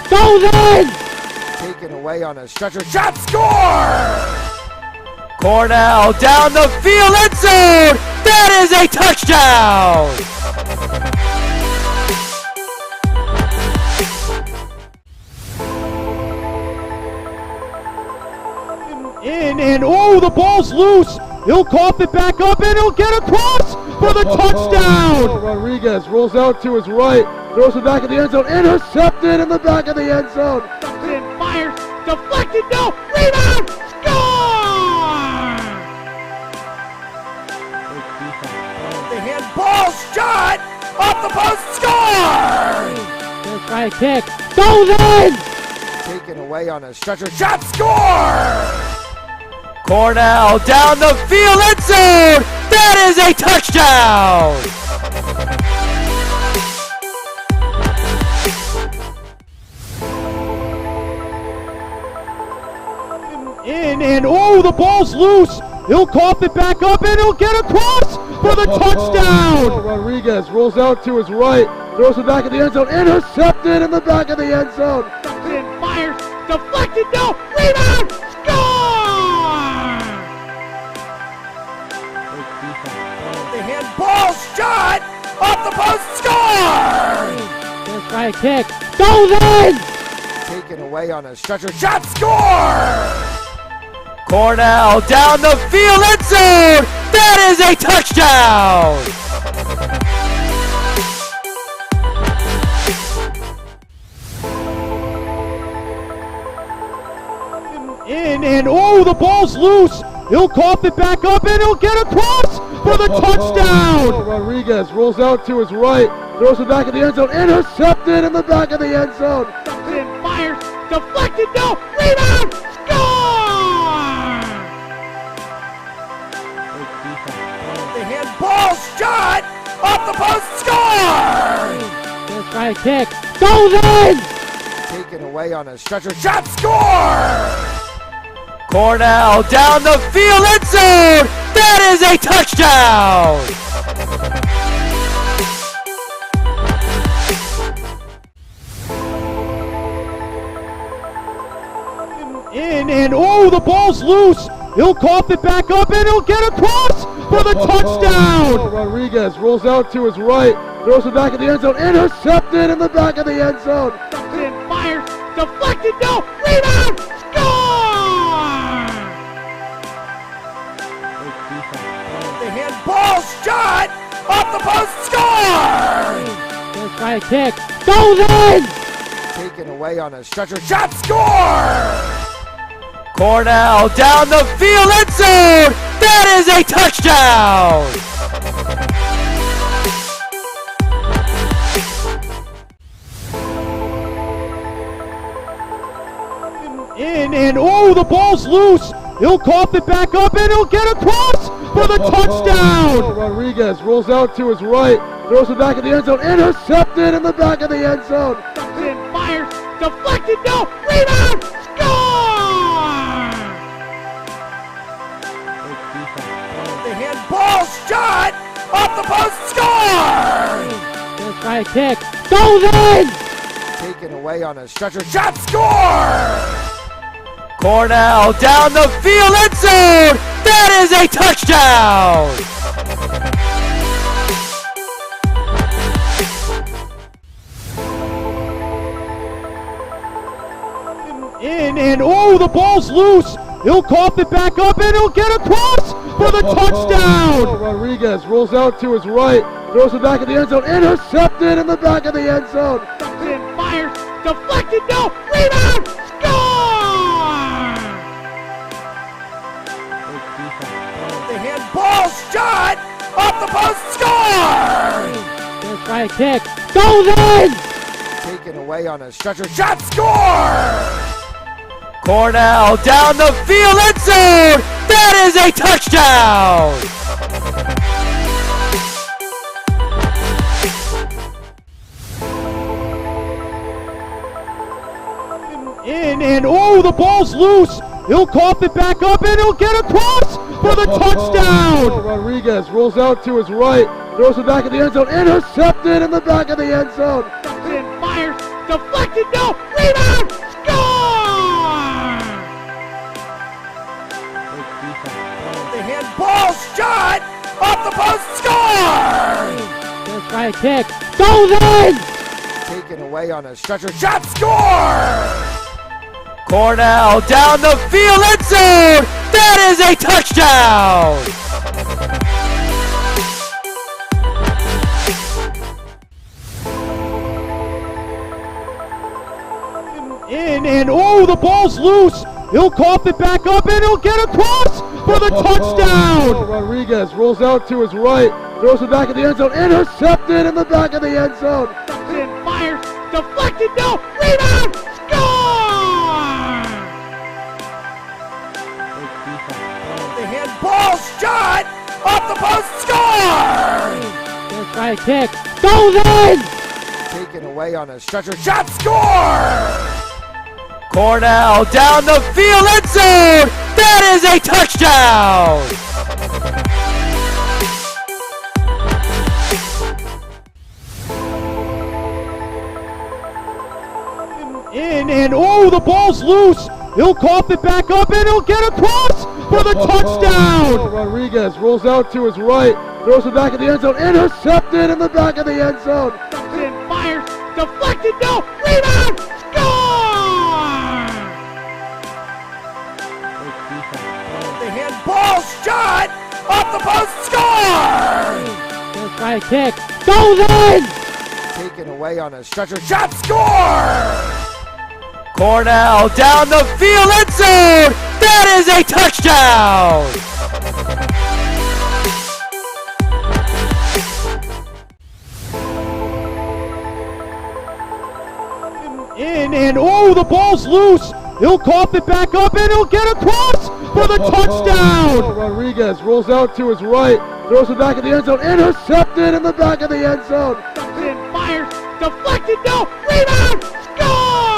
Goes in! Taken away on a stretcher. Shot score! Cornell down the field, end zone! That is a touchdown! In and oh, the ball's loose. He'll cough it back up and he'll get across for the touchdown. Rodriguez rolls out to his right, throws it back in the end zone, intercepted in the back of the end zone. And fires, deflected, no, rebound, score! The handball shot off the post, score! Gonna try a kick, goes in! Taken away on a stretcher, shot score! Cornell down the field, end zone! That is a touchdown! In and oh, the ball's loose. He'll cough it back up and he'll get across for the touchdown. Rodriguez rolls out to his right, throws it back in the end zone, intercepted in the back of the end zone. And fires, deflected, no, rebound, score! The handball shot off the post, score! Gonna try a kick, goes in! Taken away on a stretcher, shot score! Cornell down the field, end zone! That is a touchdown! In and oh, the ball's loose. He'll cough it back up and he'll get across for the touchdown. Rodriguez rolls out to his right, throws it back in the end zone, intercepted in the back of the end zone. And fires, deflected, no, rebound, score! The handball shot off the post, score! Gonna try a kick, goes in! Taken away on a stretcher, shot score! Cornell down the field, end zone! That is a touchdown! In and oh, the ball's loose. He'll cough it back up and he'll get across for the touchdown. Rodriguez rolls out to his right, throws it back in the end zone, intercepted in the back of the end zone. And fires, deflected, no, rebound, score! The handball shot off the post, score! Gonna try a kick, goes in! Taken away on a stretcher, shot score! Cornell down the field, end zone! That is a touchdown! In and oh, the ball's loose. He'll cough it back up and he'll get across for the touchdown. Rodriguez rolls out to his right, throws it back in the end zone, intercepted in the back of the end zone. And fires, deflected, no, rebound, score! The handball shot off the post, score! Gonna try a kick, goes in! Taken away on a stretcher, shot score! Cornell down the field, end zone! That is a touchdown! In and oh, the ball's loose. He'll cough it back up and he'll get across for the touchdown. Rodriguez rolls out to his right, throws it back in the end zone, intercepted in the back of the end zone. And fires, deflected, no, rebound, score! The handball shot off the post, score! Gonna try a kick, goes in! Taken away on a stretcher, shot score! Cornell down the field, end zone! That is a touchdown! In and oh, the ball's loose. He'll cough it back up and he'll get across for the touchdown. Rodriguez rolls out to his right, throws it back in the end zone, intercepted in the back of the end zone. And fires, deflected, no, rebound, score! The handball shot off the post, score! First right kick, goes in! Taken away on a stretcher, shot, score! Cornell down the field, end zone! That is a touchdown! In and oh, the ball's loose. He'll cough it back up and he'll get across for the touchdown. Rodriguez rolls out to his right, throws it back in the end zone, intercepted in the back of the end zone. And fires, deflected, no, rebound, score! The handball shot off the post, score! First right kick, goes in! Taken away on a stretcher, shot, score! Cornell down the field, end zone! That is a touchdown! In and oh, the ball's loose. He'll cough it back up and he'll get across for the touchdown. Rodriguez rolls out to his right, throws it back in the end zone, intercepted in the back of the end zone. And fires, deflected, no, rebound, score! The handball shot off the post, score! First right kick, goes in! Taken away on a stretcher, shot, score! Cornell down the field, end zone! That is a touchdown! In and oh, the ball's loose. He'll cough it back up and he'll get across for the touchdown. Rodriguez rolls out to his right, throws it back in the end zone, intercepted in the back of the end zone. And fires, deflected, no, rebound, score!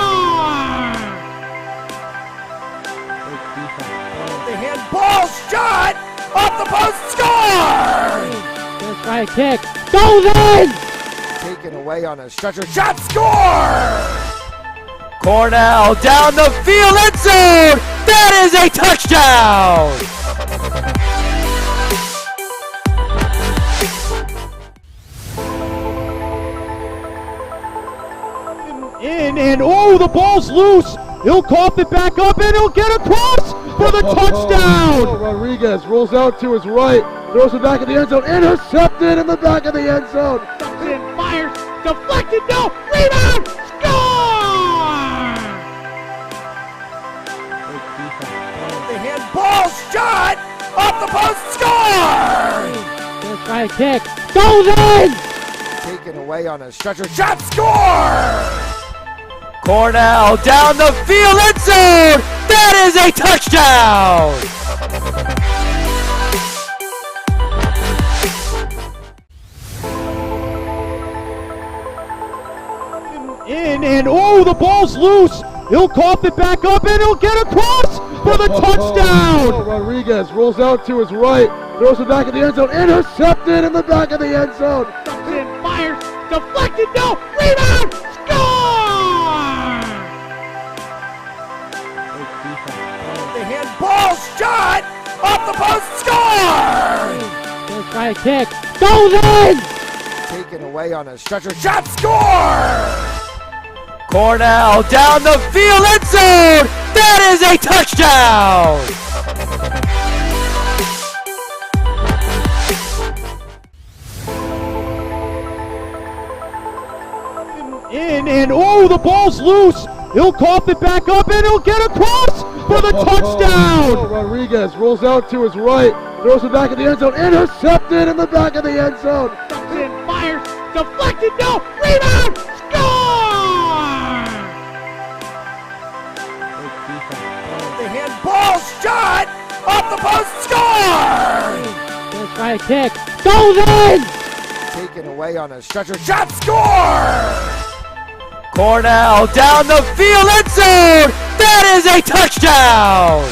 The handball shot off the post, score! First right kick, goes in! Taken away on a stretcher, shot, score! Cornell down the field, end zone! That is a touchdown! In and oh, the ball's loose. He'll cough it back up and he'll get across for the touchdown. Rodriguez rolls out to his right, throws it back in the end zone, intercepted in the back of the end zone. And fires, deflected, no, rebound, score! The handball shot off the post, score! First right kick, goes in! Taken away on a stretcher, shot, score! Cornell down the field, end zone! That is a touchdown! In and oh, the ball's loose. He'll cough it back up and he'll get across for the touchdown. Rodriguez rolls out to his right, throws it back in the end zone, intercepted in the back of the end zone. And fires, deflected, no, rebound, score! The handball shot off the post, score! First right kick, goes in! Taken away on a stretcher, shot, score! Cornell down the field, end zone! That is a touchdown! In and oh, the ball's loose. He'll cough it back up and he'll get across for the touchdown. Rodriguez rolls out to his right, throws it back in the end zone, intercepted in the back of the end zone. And fires, deflected, no, rebound, score! The handball shot off the post, score! First right kick, goes in! Taken away on a stretcher, shot, score! Cornell down the field, end zone! That is a touchdown!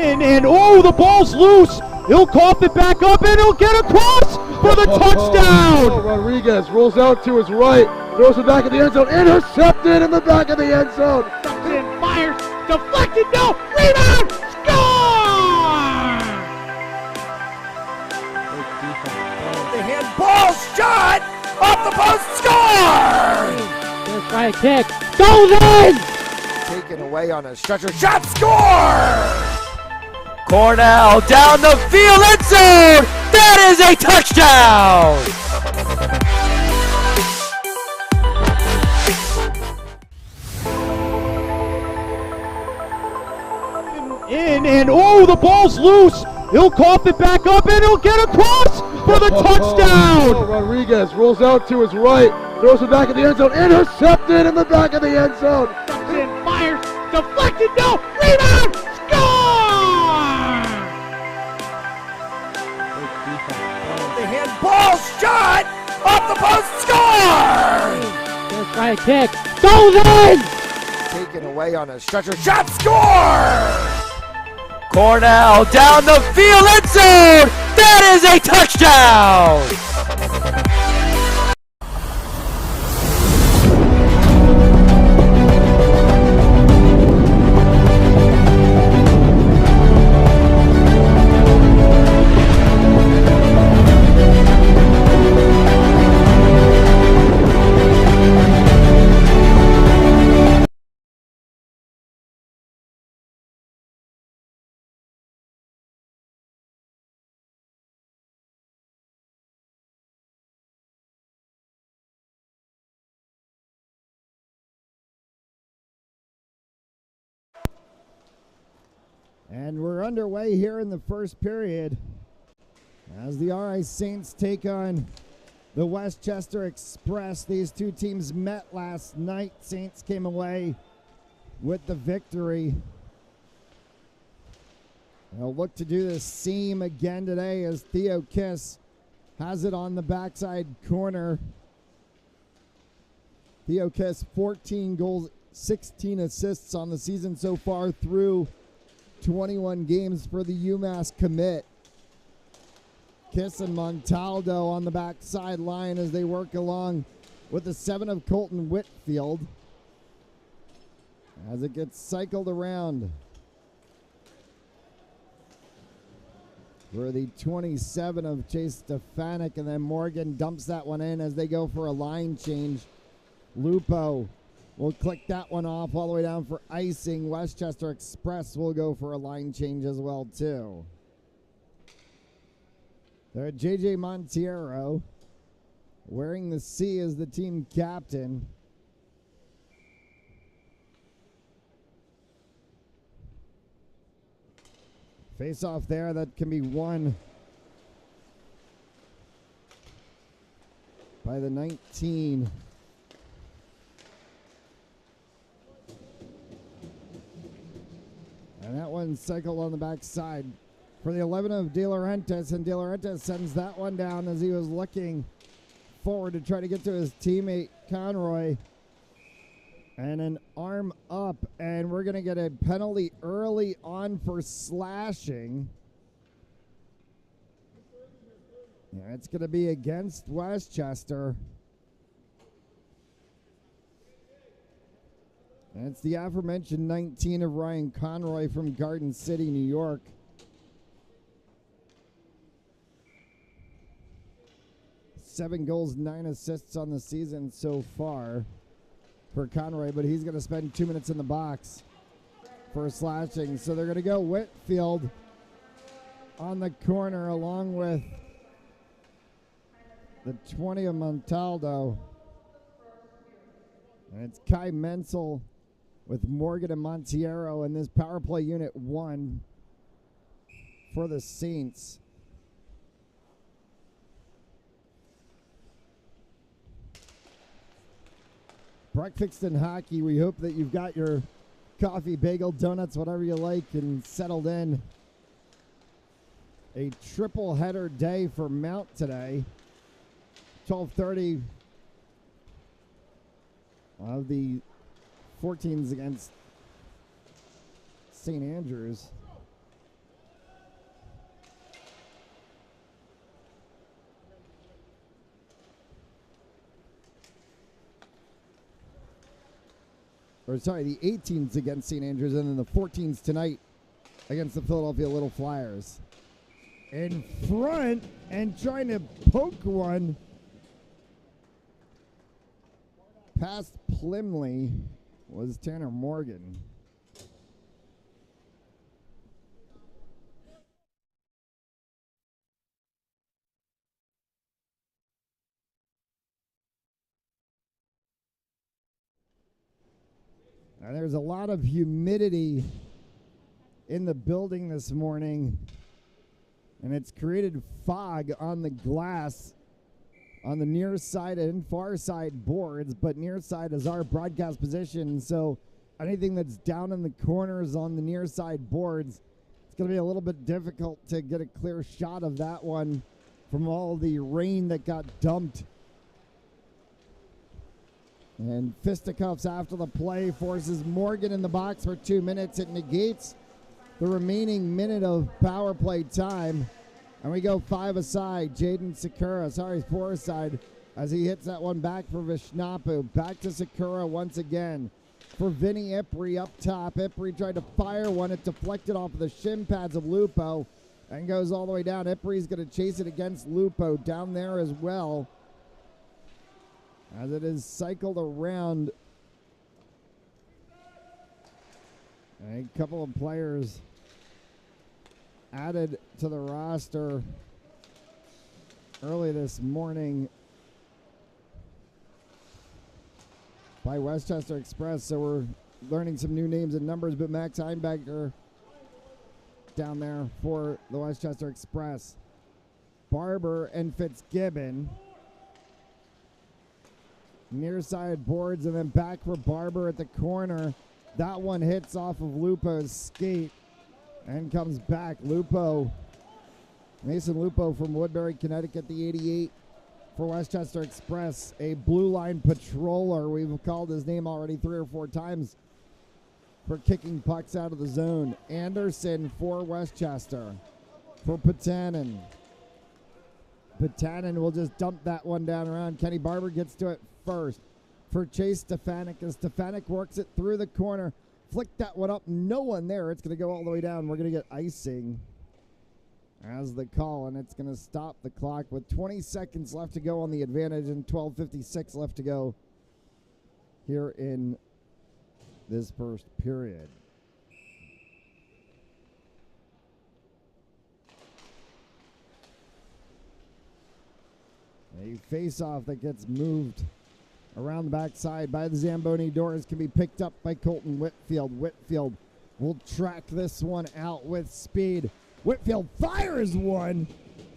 in, and oh, the ball's loose. He'll cough it back up, and he'll get across for the touchdown. Rodriguez rolls out to his right, throws it back in the end zone, intercepted in the back of the end zone. Comes in, fires, deflected, no, rebound, score! The handball shot off the post, score! Gonna try a kick, goes in! Taken away on a stretcher, shot, score! Cornell down the field, end zone! That is a touchdown! In, and oh, the ball's loose. He'll cough it back up, and he'll get across for the touchdown. Rodriguez rolls out to his right, throws it back in the end zone, intercepted in the back of the end zone. Comes in, fires, deflected, no, rebound, score! The handball shot off the post, score! Gonna try a kick, goes in! Taken away on a stretcher, shot, score! Cornell down the field, end zone! That is a touchdown! And we're underway here in the first period as the RI Saints take on the Westchester Express. These two teams met last night. Saints came away with the victory. They'll look to do the seam again today as Theo Kiss has it on the backside corner. Theo Kiss, 14 goals, 16 assists on the season so far through 21 games for the UMass commit. Kiss and Montaldo on the backside line as they work along with the 7 of Colton Whitfield as it gets cycled around for the 27 of Chase Stefanik, and then Morgan dumps that one in as they go for a line change. Lupo will click that one off all the way down for icing. Westchester Express will go for a line change as well too. There, JJ Montiero wearing the C as the team captain. Face off there that can be won by the 19. And that one cycled on the backside for the 11 of De Laurentiis, and De Laurentiis sends that one down as he was looking forward to try to get to his teammate Conroy. And an arm up, and we're going to get a penalty early on for slashing. Yeah, it's going to be against Westchester. And it's the aforementioned 19 of Ryan Conroy from Garden City, New York. Seven goals, 9 assists on the season so far for Conroy, but he's going to spend 2 minutes in the box for slashing. So they're going to go Whitfield on the corner along with the 20 of Montaldo. And it's Kai Menzel with Morgan and Montiero in this power play unit 1 for the Saints. Breakfast and hockey, we hope that you've got your coffee, bagel, donuts, whatever you like, and settled in. A triple header day for Mount today. 12:30 of the 14s against St. Andrews. the 18s against St. Andrews, and then the 14s tonight against the Philadelphia Little Flyers. In front and trying to poke one past Plymley was Tanner Morgan. Now there's a lot of humidity in the building this morning, and it's created fog on the glass on the near side and far side boards, but near side is our broadcast position, so anything that's down in the corners on the near side boards, it's going to be a little bit difficult to get a clear shot of that one from all the rain that got dumped. And fisticuffs after the play forces Morgan in the box for 2 minutes. It negates the remaining minute of power play time. And we go 5 aside. Four aside as he hits that one back for Vishnapu. Back to Sakura once again for Vinny Ipri up top. Ipri tried to fire one. It deflected off of the shin pads of Lupo and goes all the way down. Ipri's going to chase it against Lupo down there as well, as it is cycled around. A couple of players added to the roster early this morning by Westchester Express, so we're learning some new names and numbers, but Max Einbecker down there for the Westchester Express. Barber and Fitzgibbon. Near side boards and then back for Barber at the corner. That one hits off of Lupo's skate and comes back. Mason Lupo from Woodbury, Connecticut, the 88 for Westchester Express. A blue line patroller. We've called his name already 3 or 4 times for kicking pucks out of the zone. Anderson for Westchester. For Patanin. Patanin will just dump that one down around. Kenny Barber gets to it first for Chase Stefanik, as Stefanik works it through the corner. Flick that one up. No one there. It's going to go all the way down. We're going to get icing as the call, and it's going to stop the clock with 20 seconds left to go on the advantage and 12:56 left to go here in this first period. A face-off that gets moved around the backside by the Zamboni Doors can be picked up by Colton Whitfield. Whitfield will track this one out with speed. Whitfield fires one,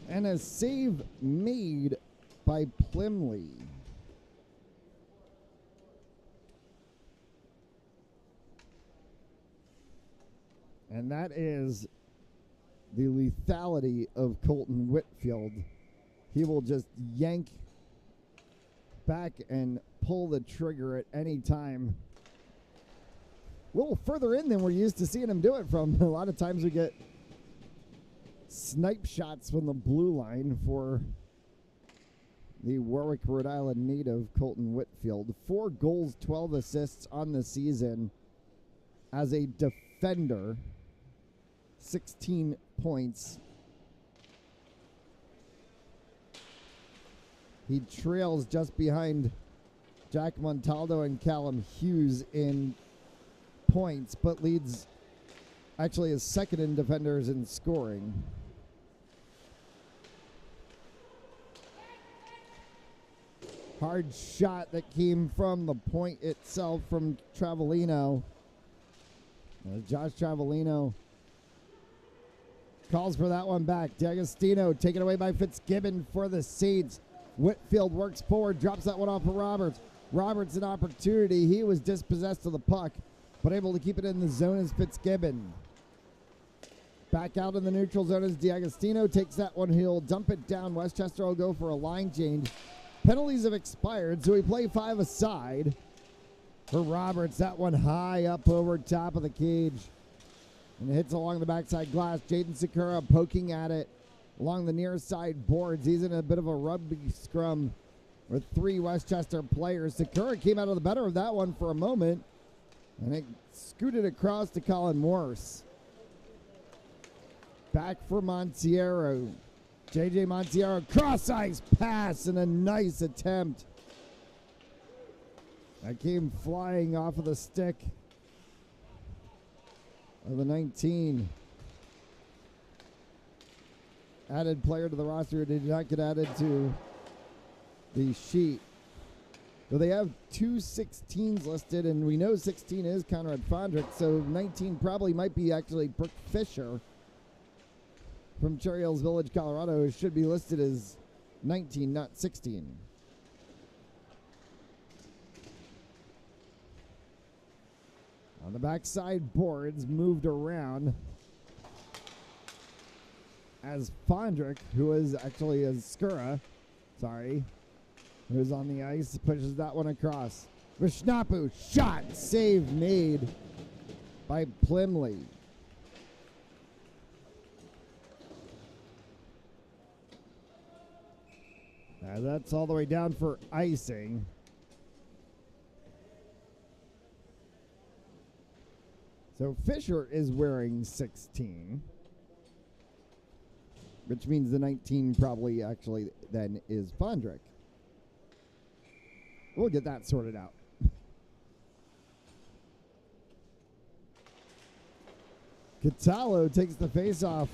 and a save made by Plymley. And that is the lethality of Colton Whitfield. He will just yank back and pull the trigger at any time. A little further in than we're used to seeing him do it from. A lot of times we get snipe shots from the blue line for the Warwick, Rhode Island native Colton Whitfield. 4 goals, 12 assists on the season as a defender. 16 points. He trails just behind Jack Montaldo and Callum Hughes in points, but leads actually is second in defenders in scoring. Hard shot that came from the point itself from Travellino. Josh Travellino calls for that one back. D'Agostino taken away by Fitzgibbon for the Saints. Whitfield works forward, drops that one off for Roberts. Roberts an opportunity. He was dispossessed of the puck, but able to keep it in the zone as Fitzgibbon. Back out in the neutral zone as D'Agostino takes that one. He'll dump it down. Westchester will go for a line change. Penalties have expired, so we play 5 aside for Roberts. That one high up over top of the cage. And it hits along the backside glass. Jaden Sakura poking at it along the near side boards. He's in a bit of a rugby scrum with 3 Westchester players. Sakura came out of the better of that one for a moment, And it scooted across to Colin Morse. Back for Montiero. J.J. Montiero, cross-ice pass and a nice attempt. That came flying off of the stick of the 19. Added player to the roster, did not get added to the sheet. Well, they have two 16s listed, and we know 16 is Conrad Fondrick, so 19 probably might be actually Brooke Fisher from Cherry Hills Village, Colorado, who should be listed as 19, not 16. On the backside, boards moved around as Fondrick, who is actually as Skura, who's on the ice, pushes that one across. Vishnapu, shot, save made by Plymley. That's all the way down for icing. So Fisher is wearing 16, which means the 19 probably actually then is Fondrick. We'll get that sorted out. Cataldo takes the face-off.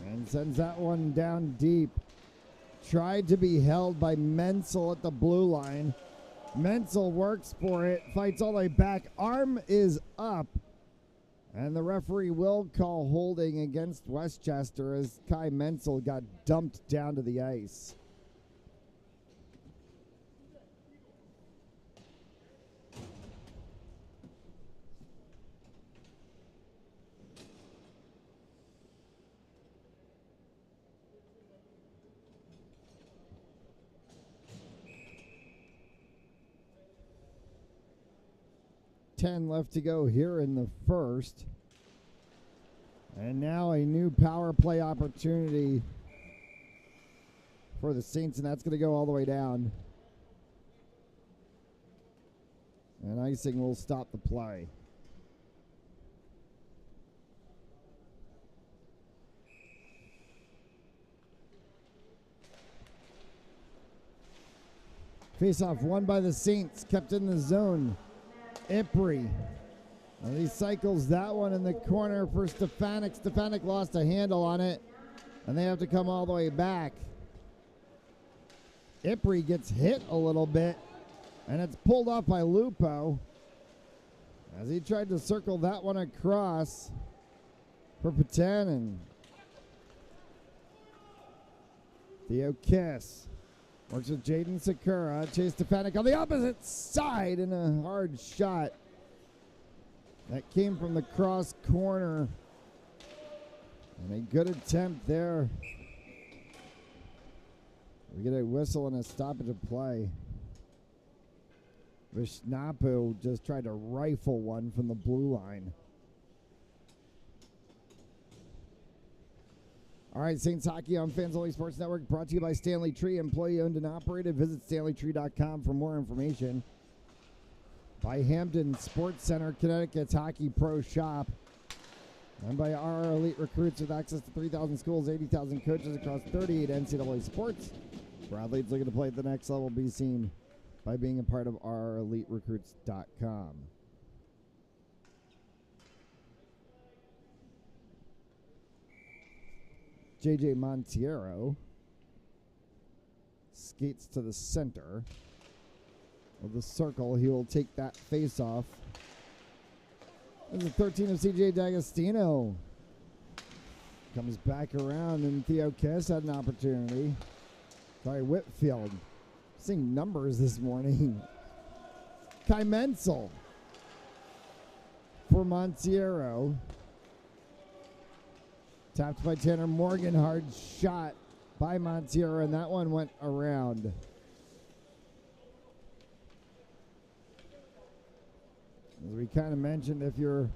And sends that one down deep. Tried to be held by Menzel at the blue line. Menzel works for it, fights all the way back. Arm is up. And the referee will call holding against Westchester as Kai Menzel got dumped down to the ice. Left to go here in the first. And now a new power play opportunity for the Saints, and that's going to go all the way down. And icing will stop the play. Face-off won by the Saints, kept in the zone. Ipri. Well, he cycles that one in the corner for Stefanik. Stefanik lost a handle on it, and they have to come all the way back. Ipri gets hit a little bit, and it's pulled off by Lupo as he tried to circle that one across for Patanin. Theo Kiss works with Jaden Sakura. Chase Stefanik on the opposite side in a hard shot. That came from the cross corner. And a good attempt there. We get a whistle and a stoppage of play. Vishnapu just tried to rifle one from the blue line. All right, Saints Hockey on Fans Only Sports Network, brought to you by Stanley Tree, employee owned and operated. Visit StanleyTree.com for more information. By Hampton Sports Center, Connecticut's Hockey Pro Shop. And by our elite recruits with access to 3,000 schools, 80,000 coaches across 38 NCAA sports. For athletes looking to play at the next level, be seen by being a part of OurEliteRecruits.com. J.J. Montiero skates to the center of the circle. He will take that face-off. There's the 13 of C.J. D'Agostino. Comes back around, and Theo Kiss had an opportunity. Sorry, Whitfield. Seeing numbers this morning. Kai Menzel for Montiero. Tapped by Tanner Morgan. Hard shot by Montiero, and that one went around. As we kind of mentioned, if you're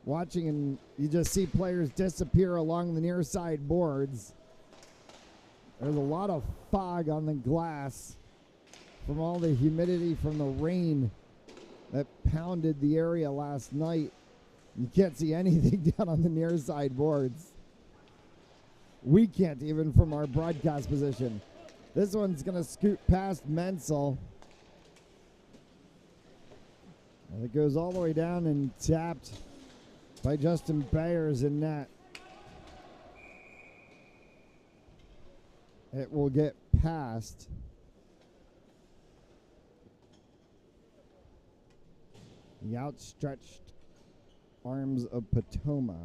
watching and you just see players disappear along the near side boards, there's a lot of fog on the glass from all the humidity from the rain that pounded the area last night. You can't see anything down on the near side boards. We can't even from our broadcast position. This one's going to scoot past Menzel. And it goes all the way down and tapped by Justin Bayers in net. It will get past the outstretched arms of Potoma.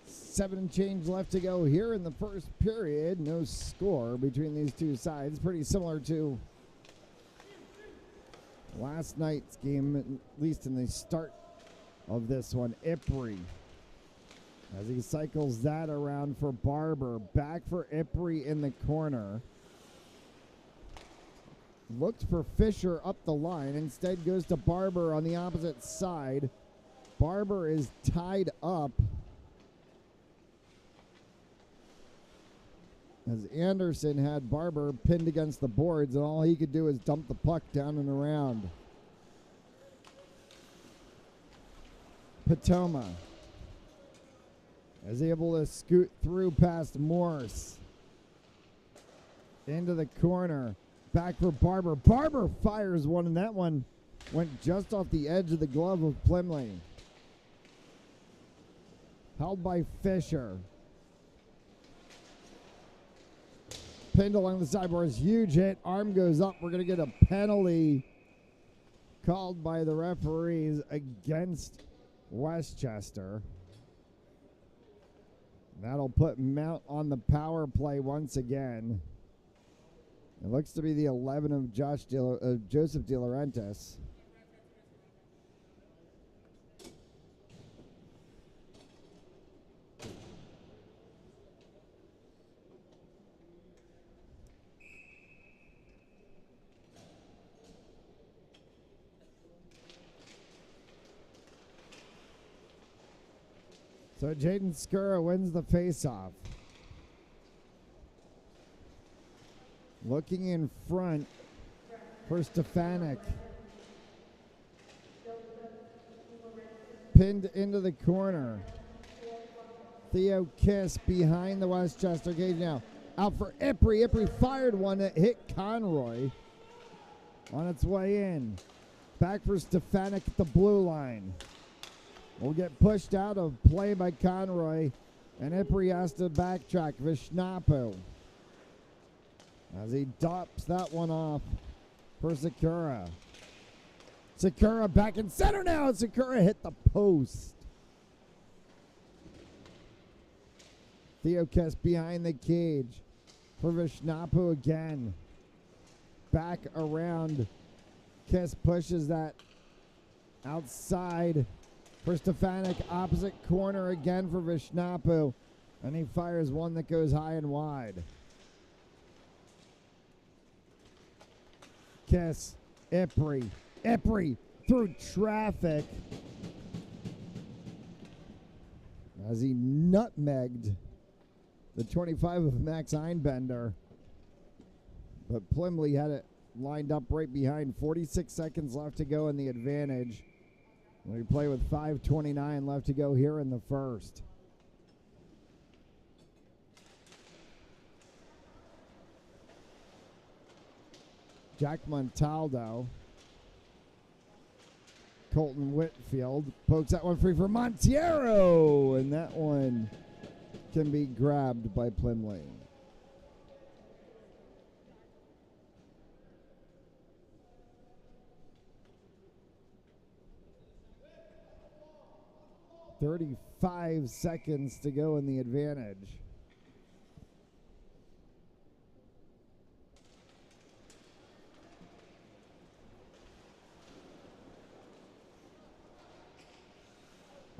Seven and change left to go here in the first period. No score between these two sides. Pretty similar to last night's game, at least in the start of this one. Ipri, as he cycles that around for Barber. Back for Ipri in the corner. Looked for Fisher up the line. Instead goes to Barber on the opposite side. Barber is tied up as Anderson had Barber pinned against the boards, and all he could do is dump the puck down and around. Potoma is able to scoot through past Morse. Into the corner. Back for Barber. Barber fires one, and that one went just off the edge of the glove of Plimley. Held by Fisher. Pinned along the sideboards. Huge hit. Arm goes up. We're going to get a penalty called by the referees against Westchester. That'll put Mount on the power play once again. It looks to be the 11 of Joseph De Laurentiis. So Jaden Skura wins the faceoff. Looking in front for Stefanik. Pinned into the corner. Theo Kiss behind the Westchester cage now. Out for Ipri. Ipri fired one that hit Conroy on its way in. Back for Stefanik at the blue line. Will get pushed out of play by Conroy, and Ipri has to backtrack. Vishnapu as he dops that one off for Sakura. Sakura back in center now. Sakura hit the post. Theo Kess behind the cage for Vishnapu again. Back around. Kess pushes that outside for Stefanik. Opposite corner again for Vishnapu. And he fires one that goes high and wide. Kiss. Ipri. Ipri through traffic as he nutmegged the 25 of Max Einbender. But Plimley had it lined up right behind. 46 seconds left to go in the advantage. We play with 5:29 left to go here in the first. Jack Montaldo. Colton Whitfield pokes that one free for Montiero, and that one can be grabbed by Plimley. "35 seconds to go in the advantage."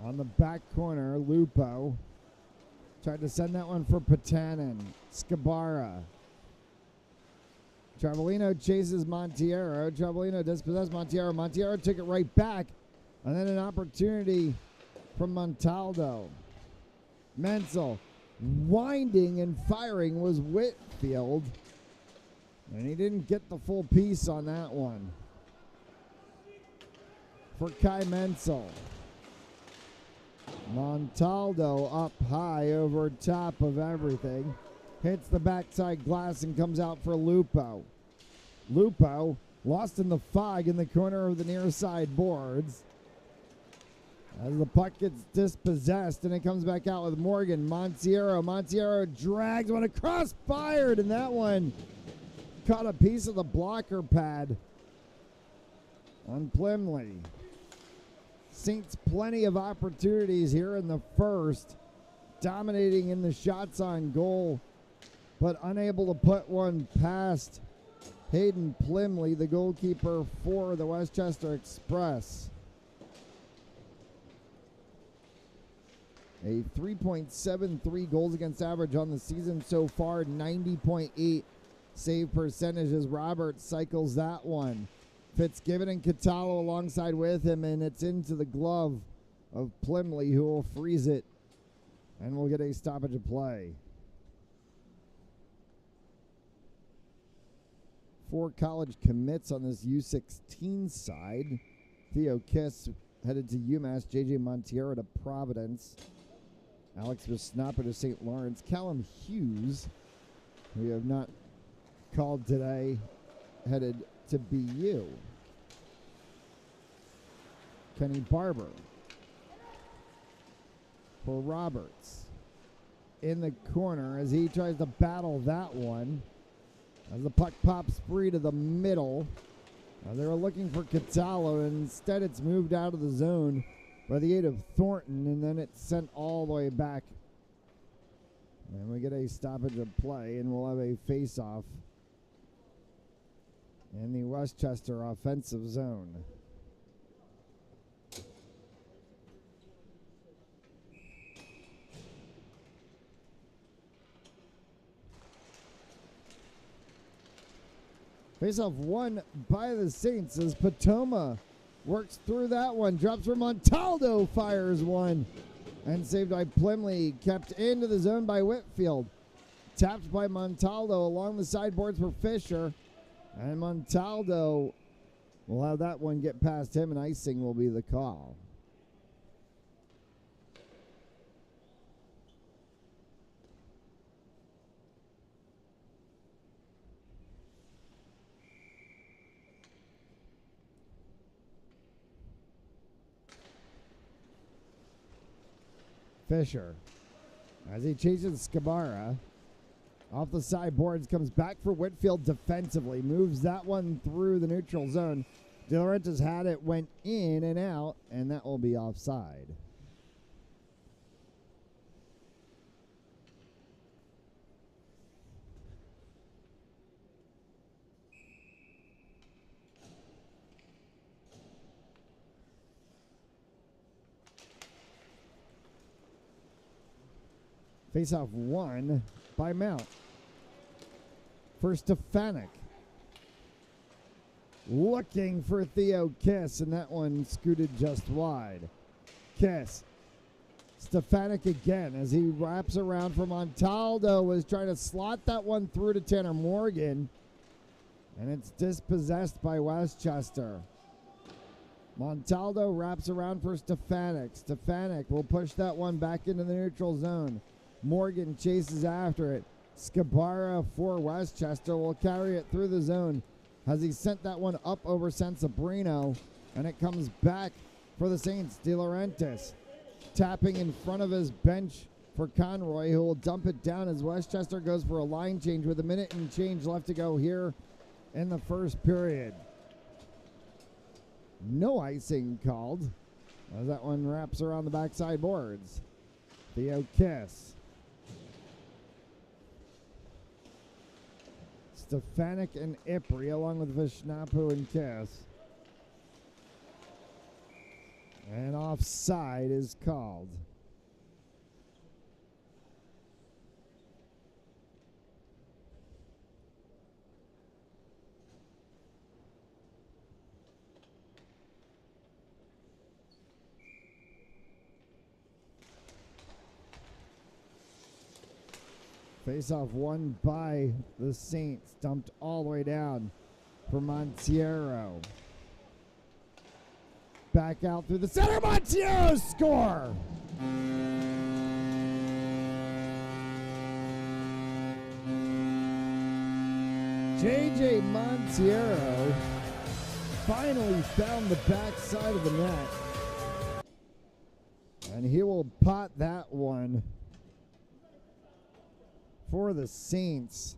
On the back corner, Lupo tried to send that one for Patanin. Scabara. Travelino chases Montiero. Travelino dispossessed Montiero. Montiero took it right back. And then an opportunity from Montaldo. Menzel winding and firing was Whitfield, and he didn't get the full piece on that one. For Kai Menzel. Montaldo up high over top of everything. Hits the backside glass and comes out for Lupo. Lupo lost in the fog in the corner of the near side boards. As the puck gets dispossessed and it comes back out with Morgan. Montiero drags one across, fired, and that one caught a piece of the blocker pad on Plymley. Saints plenty of opportunities here in the first, dominating in the shots on goal, but unable to put one past Hayden Plymley, the goalkeeper for the Westchester Express. A 3.73 goals against average on the season so far, 90.8 save percentage as Robert cycles that one. Fitzgibbon and Catallo alongside with him, and it's into the glove of Plymley, who will freeze it and will get a stoppage of play. 4 college commits on this U16 side. Theo Kiss headed to UMass, J.J. Montiero to Providence, Alex Vesnapper to St. Lawrence, Callum Hughes, who we have not called today, headed to BU. Kenny Barber for Roberts in the corner as he tries to battle that one. As the puck pops free to the middle. They were looking for Catallo, and instead it's moved out of the zone by the aid of Thornton, and then it's sent all the way back. And we get a stoppage of play, and we'll have a face-off in the Westchester offensive zone. Face-off won by the Saints as Patoma works through that one. Drops for Montaldo, fires one. And saved by Plymley, kept into the zone by Whitfield. Tapped by Montaldo along the sideboards for Fisher. And Montaldo will have that one get past him, and icing will be the call. Fisher, as he chases Scabara, off the sideboards, comes back for Whitfield defensively, moves that one through the neutral zone. De Laurentiis had it, went in and out, and that will be offside. Face-off won by Mount. For Stefanik. Looking for Theo Kiss, and that one scooted just wide. Kiss. Stefanik again as he wraps around for Montaldo, was trying to slot that one through to Tanner Morgan, and it's dispossessed by Westchester. Montaldo wraps around for Stefanik. Stefanik will push that one back into the neutral zone. Morgan chases after it. Scabara for Westchester will carry it through the zone as he sent that one up over Sansabrino, and it comes back for the Saints. De Laurentiis tapping in front of his bench for Conroy, who will dump it down as Westchester goes for a line change with a minute and change left to go here in the first period. No icing called as that one wraps around the backside boards. Theo Kiss. Stefanik and Ipri along with Vishnapu and Kiss. And offside is called. Face-off won by the Saints. Dumped all the way down for Montiero. Back out through the center. Montiero score! J.J. Montiero finally found the backside of the net. And he will pot that one for the Saints.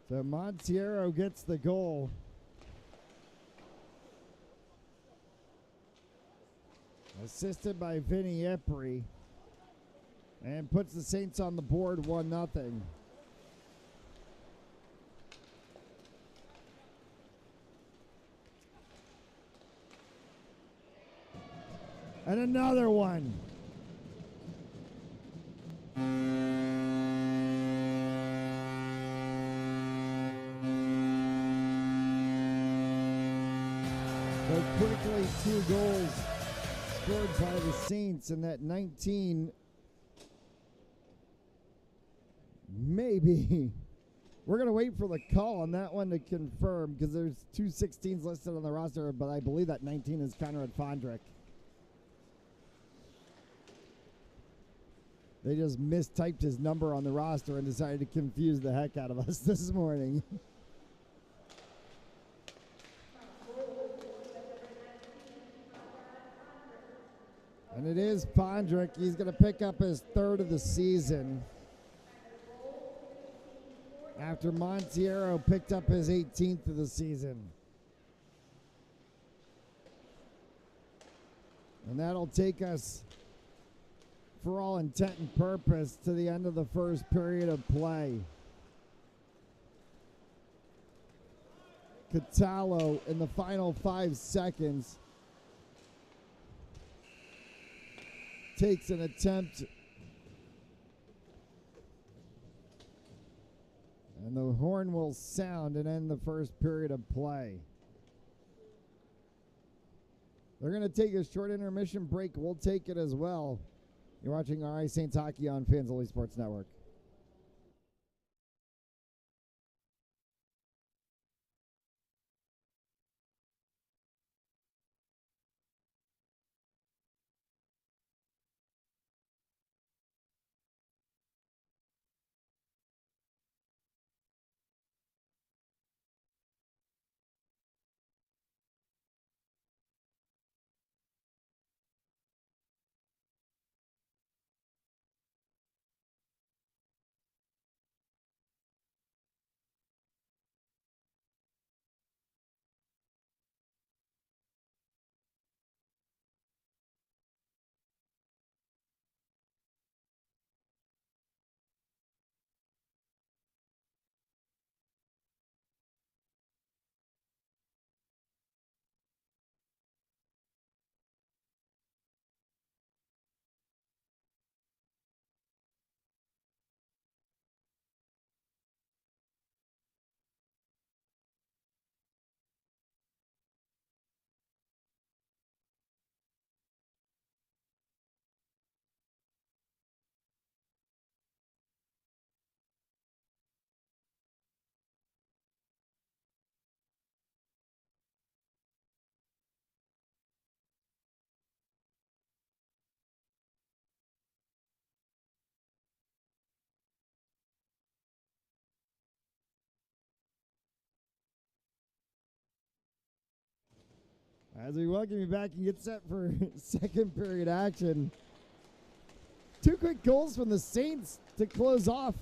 So Montiero gets the goal. Assisted by Vinny Epri. And puts the Saints on the board 1-0. And another one. So quickly 2 goals scored by the Saints in that 19. Maybe. We're going to wait for the call on that one to confirm because there's 2 16s listed on the roster, but I believe that 19 is Conrad Fondrick. They just mistyped his number on the roster and decided to confuse the heck out of us this morning. And it is Fondrick. He's going to pick up his 3rd of the season. After Montiero picked up his 18th of the season. And that'll take us, for all intent and purpose, to the end of the first period of play. Catallo in the final 5 seconds takes an attempt. And the horn will sound and end the first period of play. They're going to take a short intermission break. We'll take it as well. You're watching RI Saints Hockey on Fans Only Sports Network. As we welcome you back and get set for second period action. 2 quick goals from the Saints to close off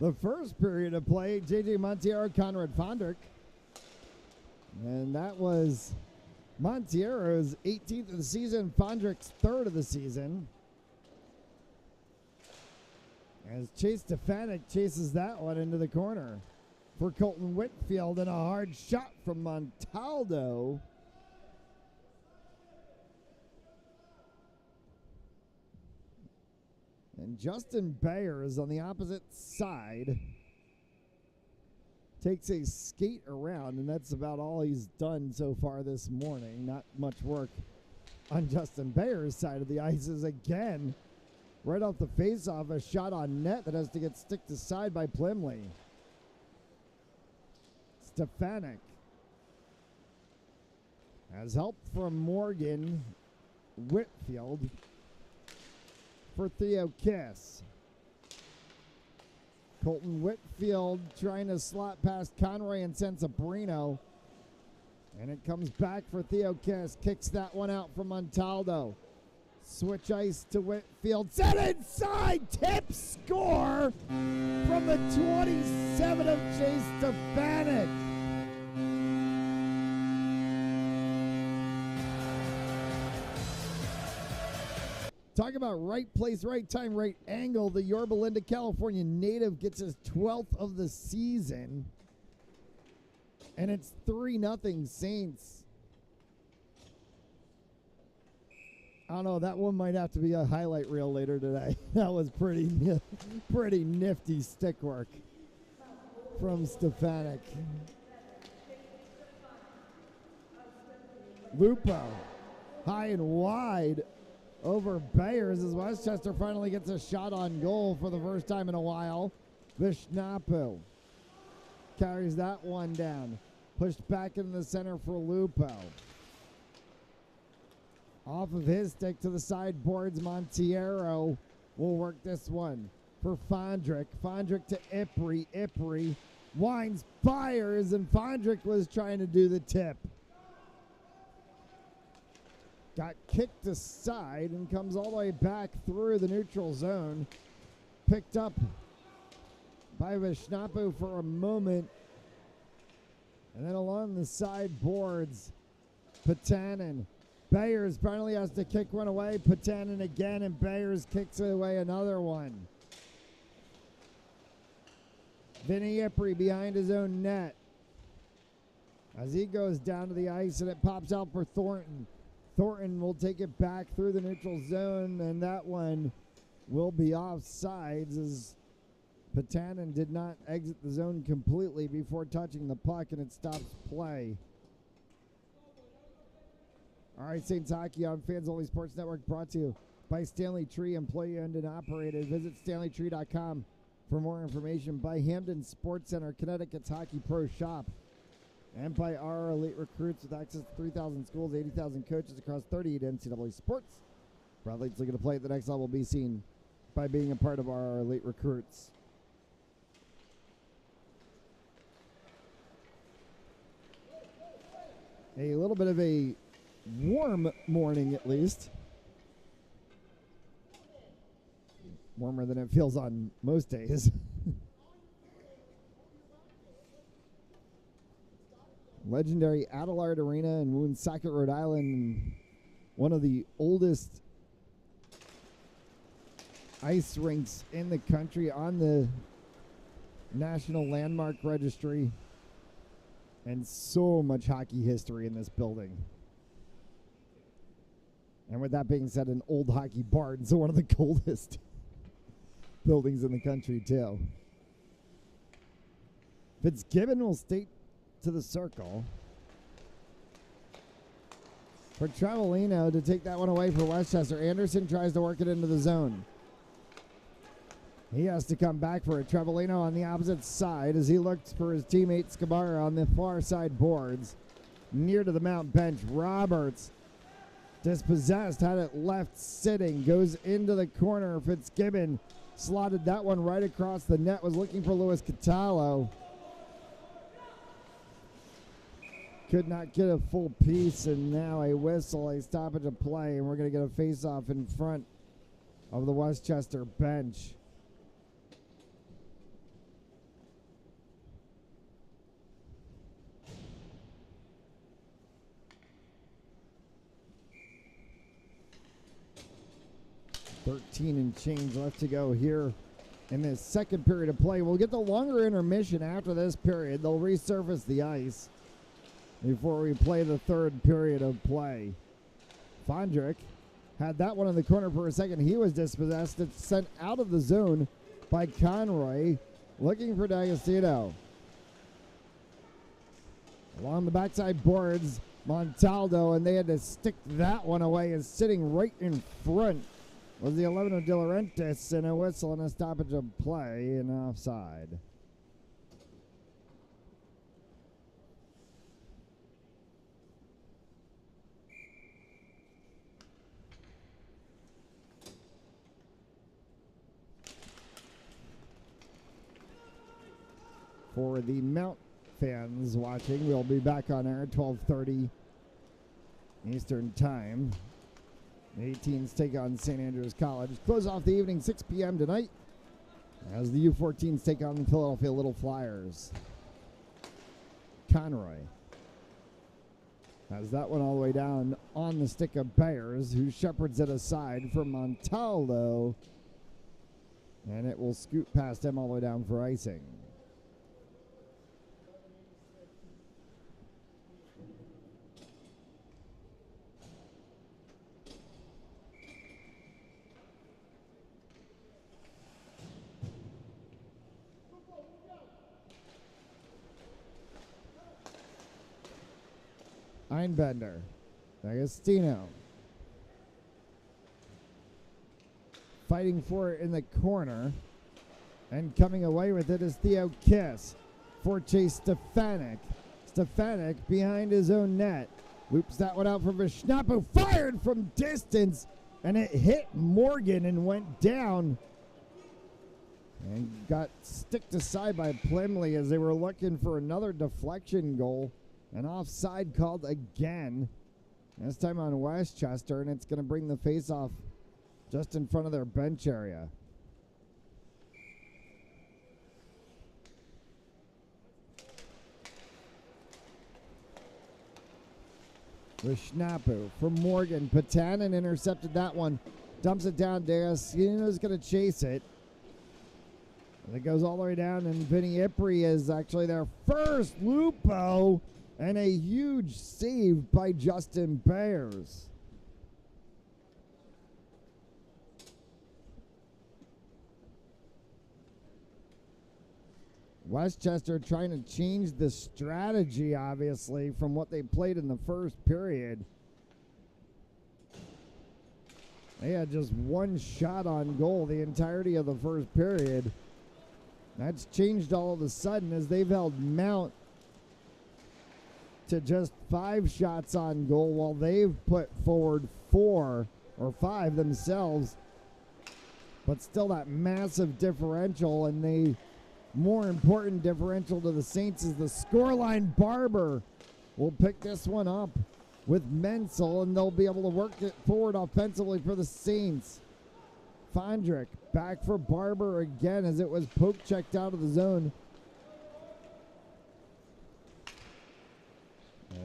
the first period of play. J.J. Montiero, Conrad Fondrick. And that was Montiero's 18th of the season, Fondrick's 3rd of the season. As Chase Stefanik chases that one into the corner for Colton Whitfield, and a hard shot from Montaldo. And Justin Bayers on the opposite side takes a skate around, and that's about all he's done so far this morning. Not much work on Justin Bayers' side of the ice is again right off the faceoff, a shot on net that has to get sticked aside by Plymley. Stefanik has help from Morgan Whitfield for Theo Kiss. Colton Whitfield trying to slot past Conroy and Sensabrino. And it comes back for Theo Kiss. Kicks that one out from Montaldo. Switch ice to Whitfield. Set inside. Tip score from the 27 of Chase Stefanik. Talk about right place, right time, right angle. The Yorba Linda, California native gets his 12th of the season. And it's 3-0 Saints. I don't know, that one might have to be a highlight reel later today. That was pretty nifty stick work from Stefanik. Lupo, high and wide over Bayers as Westchester finally gets a shot on goal for the first time in a while. Vishnapu carries that one down. Pushed back in the center for Lupo. Off of his stick to the sideboards, Montiero will work this one for Fondrick. Fondrick to Ipri. Ipri winds, fires, and Fondrick was trying to do the tip. Got kicked aside and comes all the way back through the neutral zone. Picked up by Vishnapu for a moment. And then along the sideboards, Patanin. Bayers finally has to kick one away. Patanin again, and Bayers kicks away another one. Vinny Ipri behind his own net as he goes down to the ice, and it pops out for Thornton. Thornton will take it back through the neutral zone, and that one will be offsides as Patanin did not exit the zone completely before touching the puck, and it stops play. All right, Saints Hockey on Fans Only Sports Network, brought to you by Stanley Tree, employee owned and operated. Visit StanleyTree.com for more information. By Hamden Sports Center, Connecticut's Hockey Pro Shop. And by our elite recruits with access to 3,000 schools, 80,000 coaches across 38 NCAA sports. For athletes looking to play at the next level, be seen by being a part of our elite recruits. A little bit of a warm morning, at least. Warmer than it feels on most days. Legendary Adelard Arena in Woonsocket, Rhode Island. One of the oldest ice rinks in the country, on the National Landmark Registry. And so much hockey history in this building. And with that being said, an old hockey barn, so one of the coldest buildings in the country, too. Fitzgibbon will state to the circle for Travelino to take that one away for Westchester. Anderson tries to work it into the zone. He has to come back for it. Travelino on the opposite side as he looks for his teammate Scabara on the far side boards. Near to the Mount bench, Roberts dispossessed, had it left sitting, goes into the corner. Fitzgibbon slotted that one right across the net, was looking for Louis Catallo. Could not get a full piece, and now a whistle, a stoppage of play, and we're going to get a face-off in front of the Westchester bench. 13 and change left to go here in this second period of play. We'll get the longer intermission after this period. They'll resurface the ice before we play the third period of play. Fondrick had that one in the corner for a second. He was dispossessed. It's sent out of the zone by Conroy, looking for D'Agostino. Along the backside boards, Montaldo, and they had to stick that one away, and sitting right in front was the 11 of De Laurentiis, and a whistle and a stoppage of play and offside. For the Mount fans watching, we'll be back on air at 12:30 Eastern Time. The 18s take on St. Andrews College. Close off the evening 6 p.m. tonight as the U14s take on the Philadelphia Little Flyers. Conroy has that one all the way down on the stick of Bears, who shepherds it aside from Montaldo, and it will scoot past him all the way down for icing. Einbender, D'Agostino, fighting for it in the corner, and coming away with it is Theo Kiss for Chase Stefanik. Stefanik behind his own net, loops that one out for Vishnapu, fired from distance, and it hit Morgan and went down and got sticked aside by Plymley as they were looking for another deflection goal. An offside called again, this time on Westchester, and it's going to bring the face-off just in front of their bench area. Vishnapu for Morgan. Patanin intercepted that one, dumps it down. D'Agostino's going to chase it. And it goes all the way down, and Vinny Ipri is actually their first. Lupo. And a huge save by Justin Bears. Westchester trying to change the strategy, obviously, from what they played in the first period. They had just one shot on goal the entirety of the first period. That's changed all of a sudden as they've held Mount to just 5 shots on goal while they've put forward 4 or 5 themselves. But still that massive differential, and the more important differential to the Saints is the scoreline. Barber will pick this one up with Menzel, and they'll be able to work it forward offensively for the Saints. Fondrick back for Barber again as it was poke checked out of the zone.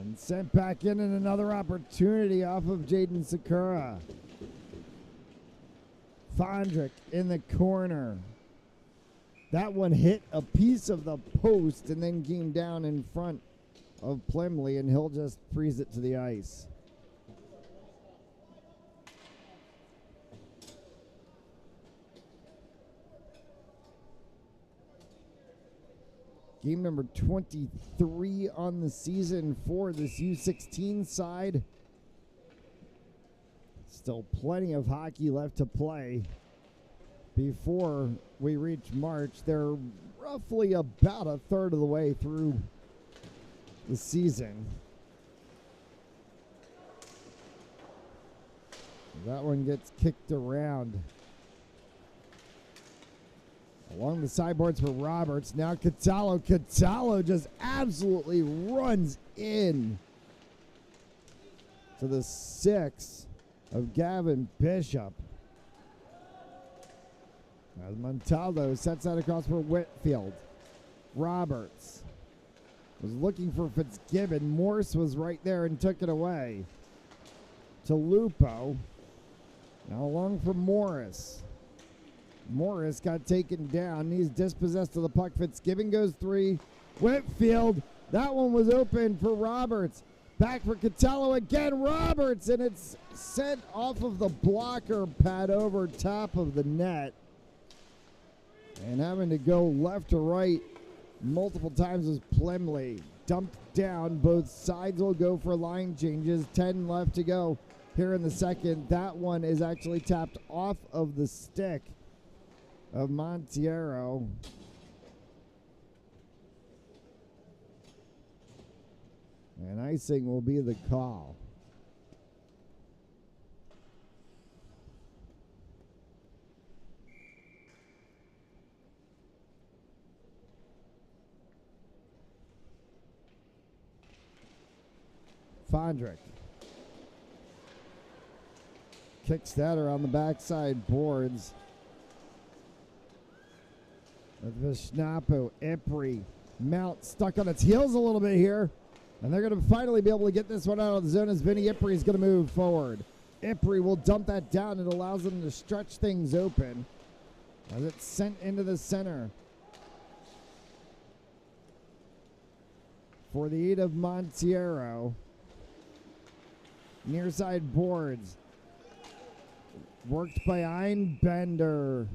And sent back in, and another opportunity off of Jaden Sakura. Fondrick in the corner. That one hit a piece of the post and then came down in front of Plymley, and he'll just freeze it to the ice. Game number 23 on the season for this U16 side. Still plenty of hockey left to play before we reach March. They're roughly about a third of the way through the season. That one gets kicked around. Along the sideboards for Roberts. Now Catallo. Catallo just absolutely runs in to the 6 of Gavin Bishop. As Montaldo sets that across for Whitfield. Roberts was looking for Fitzgibbon. Morse was right there and took it away to Lupo. Now along for Morris. Morris got taken down. He's dispossessed of the puck. Fitzgibbon goes 3. Whitfield. That one was open for Roberts. Back for Catello again. Roberts, and it's sent off of the blocker pad over top of the net. And having to go left to right multiple times was Plemley. Dumped down. Both sides will go for line changes. 10 left to go here in the second. That one is actually tapped off of the stick of Montiero. And icing will be the call. Fondrick kicks that around the backside boards. With Vishnapu, Ipri, Mount stuck on its heels a little bit here. And they're going to finally be able to get this one out of the zone as Vinny Ipri is going to move forward. Ipri will dump that down. It allows them to stretch things open as it's sent into the center. For the aid of Montiero. Near side boards. Worked by Einbender.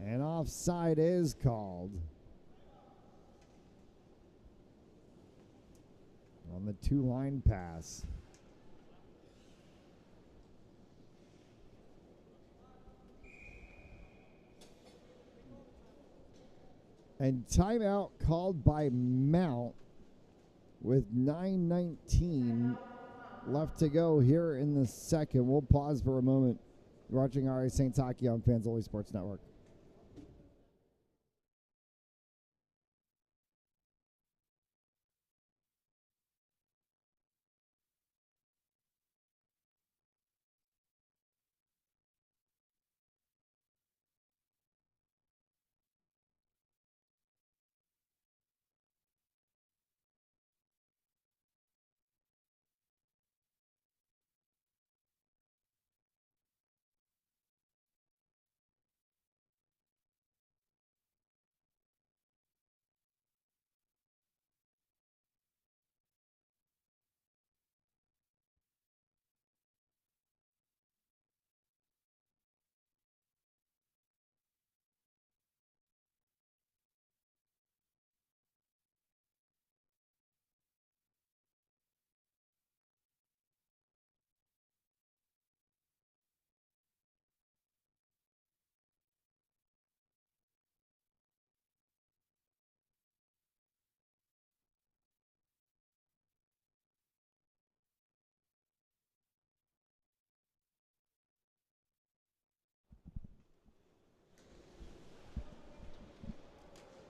And offside is called. On the 2-line pass. And timeout called by Mount with 9:19 left to go here in the second. We'll pause for a moment. You're watching RA Saints Hockey on Fans Only Sports Network.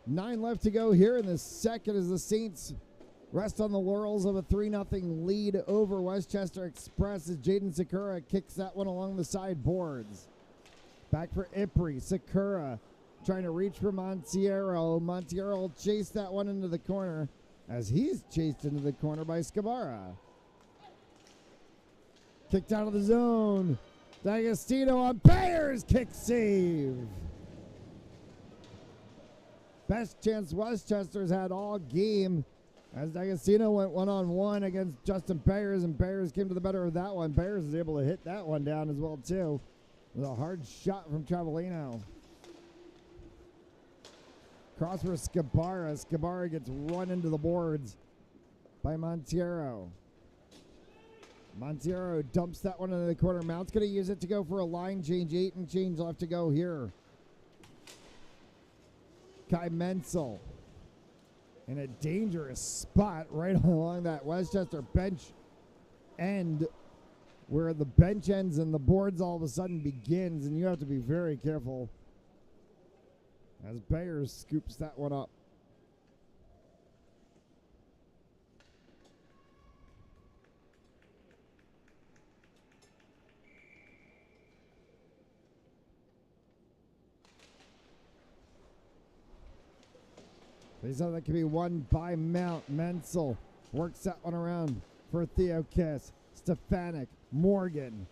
Nine left to go here in the second as the Saints rest on the laurels of a 3-0 lead over Westchester Express as Jaden Sakura kicks that one along the side boards. Back for Ipri. Sakura trying to reach for Montiero. Montiero will chase that one into the corner as he's chased into the corner by Scabara. Kicked out of the zone. D'Agostino on Bayer's kick save. Best chance Westchester's had all game as D'Agostino went one-on-one against Justin Bayers, and Bayers came to the better of that one. Bayers is able to hit that one down as well, too. With a hard shot from Travelino. Cross for Scabara. Scabara gets run into the boards by Montiero. Montiero dumps that one into the corner. Mount's going to use it to go for a line change. 8 and change left to go here. Kai Menzel in a dangerous spot right along that Westchester bench end where the bench ends and the boards all of a sudden begins, and you have to be very careful as Bayers scoops that one up. That can be won by Mount. Menzel works that one around for Theo Kiss. Stefanik, Morgan.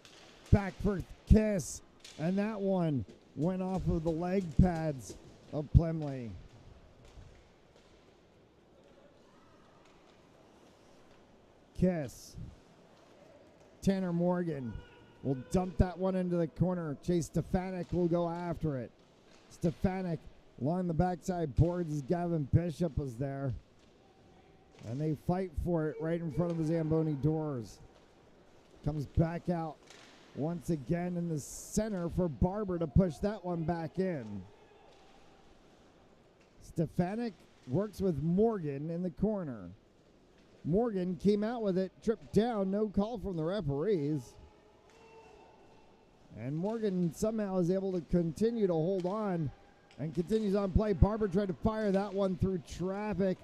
back for Kiss, and that one went off of the leg pads of Plymley. Kiss. Tanner Morgan will dump that one into the corner. Chase Stefanik will go after it. Stefanik along the backside boards. Gavin Bishop was there. And they fight for it right in front of the Zamboni doors. Comes back out once again in the center for Barber to push that one back in. Stefanik works with Morgan in the corner. Morgan came out with it, tripped down, no call from the referees. And Morgan somehow is able to continue to hold on and continues on play. Barber tried to fire that one through traffic.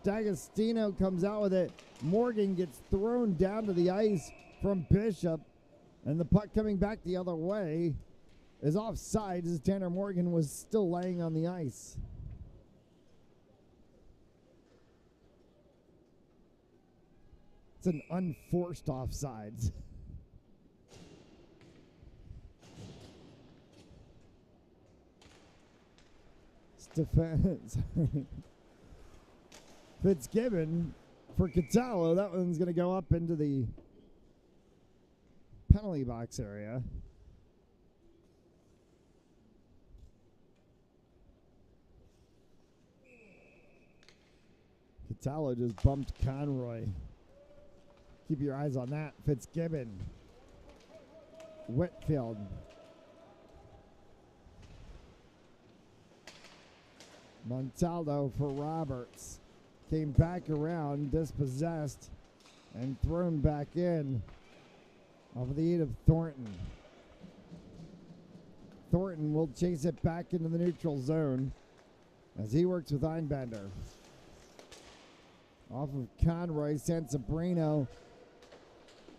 D'Agostino comes out with it. Morgan gets thrown down to the ice from Bishop. And the puck coming back the other way is offside as Tanner Morgan was still laying on the ice. It's an unforced offsides. Fitzgibbon for Cataldo. That one's going to go up into the penalty box area. Cataldo just bumped Conroy. Keep your eyes on that. Fitzgibbon. Whitfield. Montaldo for Roberts. Came back around, dispossessed, and thrown back in off of the 8 of Thornton. Thornton will chase it back into the neutral zone as he works with Einbender. Off of Conroy, Sansabrino,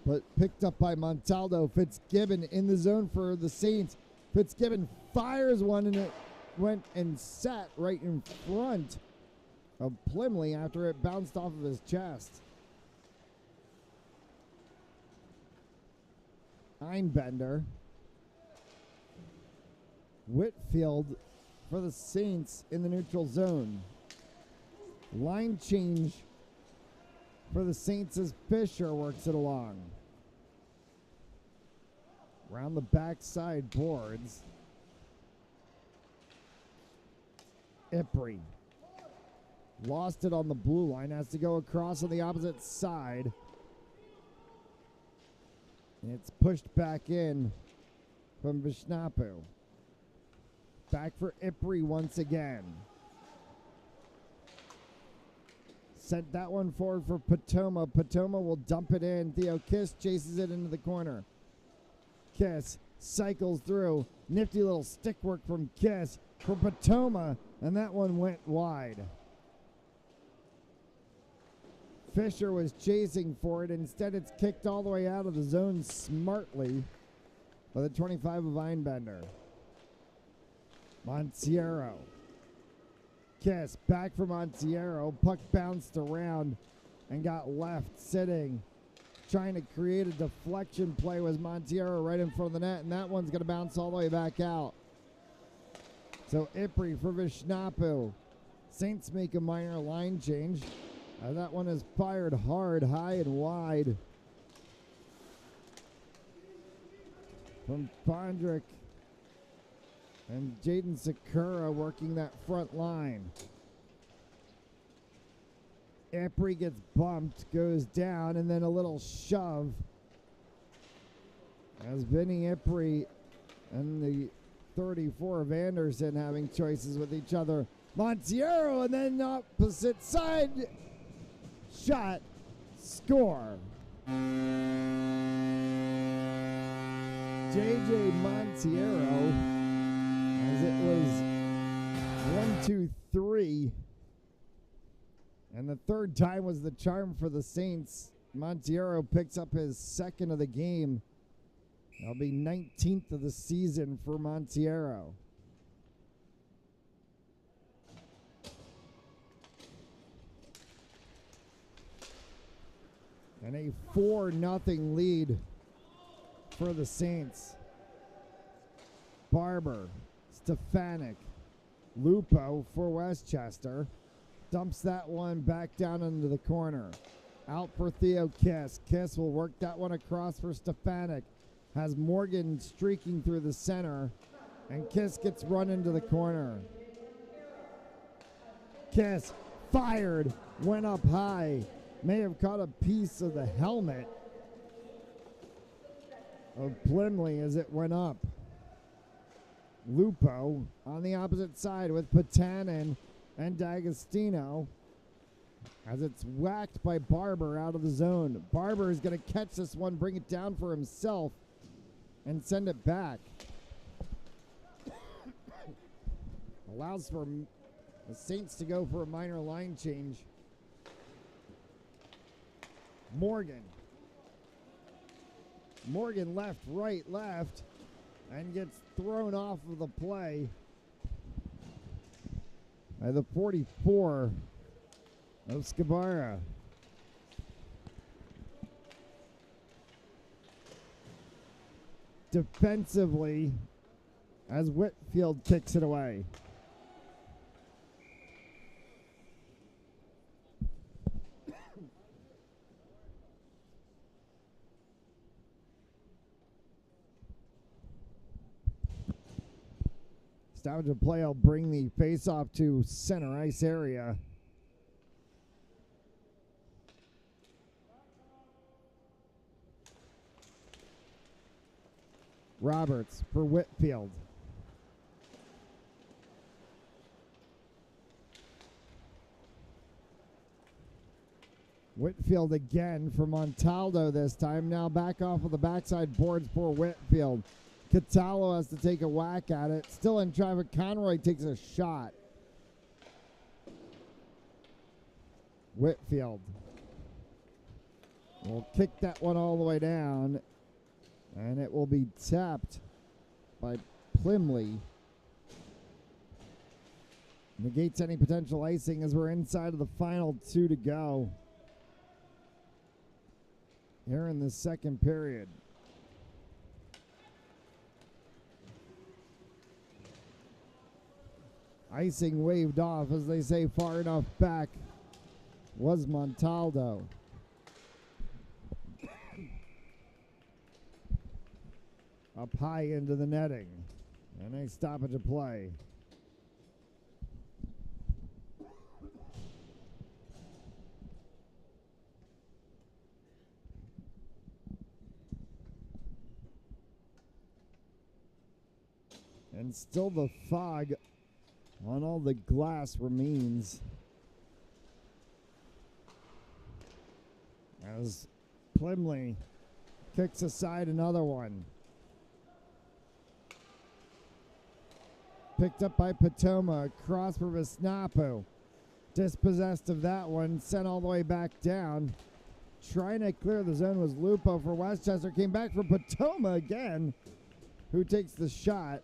but picked up by Montaldo. Fitzgibbon in the zone for the Saints. Fitzgibbon fires one and it went and sat right in front of Plymley after it bounced off of his chest. Einbender. Whitfield for the Saints in the neutral zone. Line change for the Saints as Fisher works it along. Around the backside boards. Ipri. Lost it on the blue line. Has to go across on the opposite side. And it's pushed back in from Vishnapu. Back for Ipri once again. Sent that one forward for Patoma. Patoma will dump it in. Theo Kiss chases it into the corner. Kiss cycles through. Nifty little stick work from Kiss for Patoma. And that one went wide. Fisher was chasing for it. Instead, it's kicked all the way out of the zone smartly by the 25 of Einbender. Montiero. Kiss back for Montiero. Puck bounced around and got left sitting. Trying to create a deflection play was Montiero right in front of the net, and that one's going to bounce all the way back out. So Ipri for Vishnapu. Saints make a minor line change. That one is fired hard, high and wide. From Bondrick and Jaden Sakura working that front line. Ipri gets bumped, goes down, and then a little shove. As Vinny Ipri and the 34 of Anderson having choices with each other. Montiero, and then opposite side. Shot, score. J.J. Montiero, as it was 1-2-3. And the third time was the charm for the Saints. Montiero picks up his second of the game. That'll be 19th of the season for Montiero. And a 4-0 lead for the Saints. Barber, Stefanik, Lupo for Westchester. Dumps that one back down into the corner. Out for Theo Kiss. Kiss will work that one across for Stefanik. Has Morgan streaking through the center, and Kiss gets run into the corner. Kiss fired, went up high, may have caught a piece of the helmet of Plimley as it went up. Lupo on the opposite side with Patanin and D'Agostino as it's whacked by Barber out of the zone. Barber is going to catch this one, bring it down for himself, and send it back. Allows for the Saints to go for a minor line change. Morgan left, right, left, and gets thrown off of the play by the 44 of Skibara. Defensively, as Whitfield kicks it away. Stoppage of play will bring the face-off to center ice area. Roberts for Whitfield. Whitfield again for Montaldo this time. Now back off of the backside boards for Whitfield. Cataldo has to take a whack at it. Still in traffic. Conroy takes a shot. Whitfield will kick that one all the way down, and it will be tapped by Plimley. Negates any potential icing as we're inside of the final 2 to go here in the second period. Icing waved off, as they say, far enough back was Montaldo. Up high into the netting. And a stoppage of play. And still the fog on all the glass remains as Plimley kicks aside another one. Picked up by Patoma, across for Vesnapo. Dispossessed of that one, sent all the way back down. Trying to clear the zone was Lupo for Westchester. Came back for Patoma again, who takes the shot.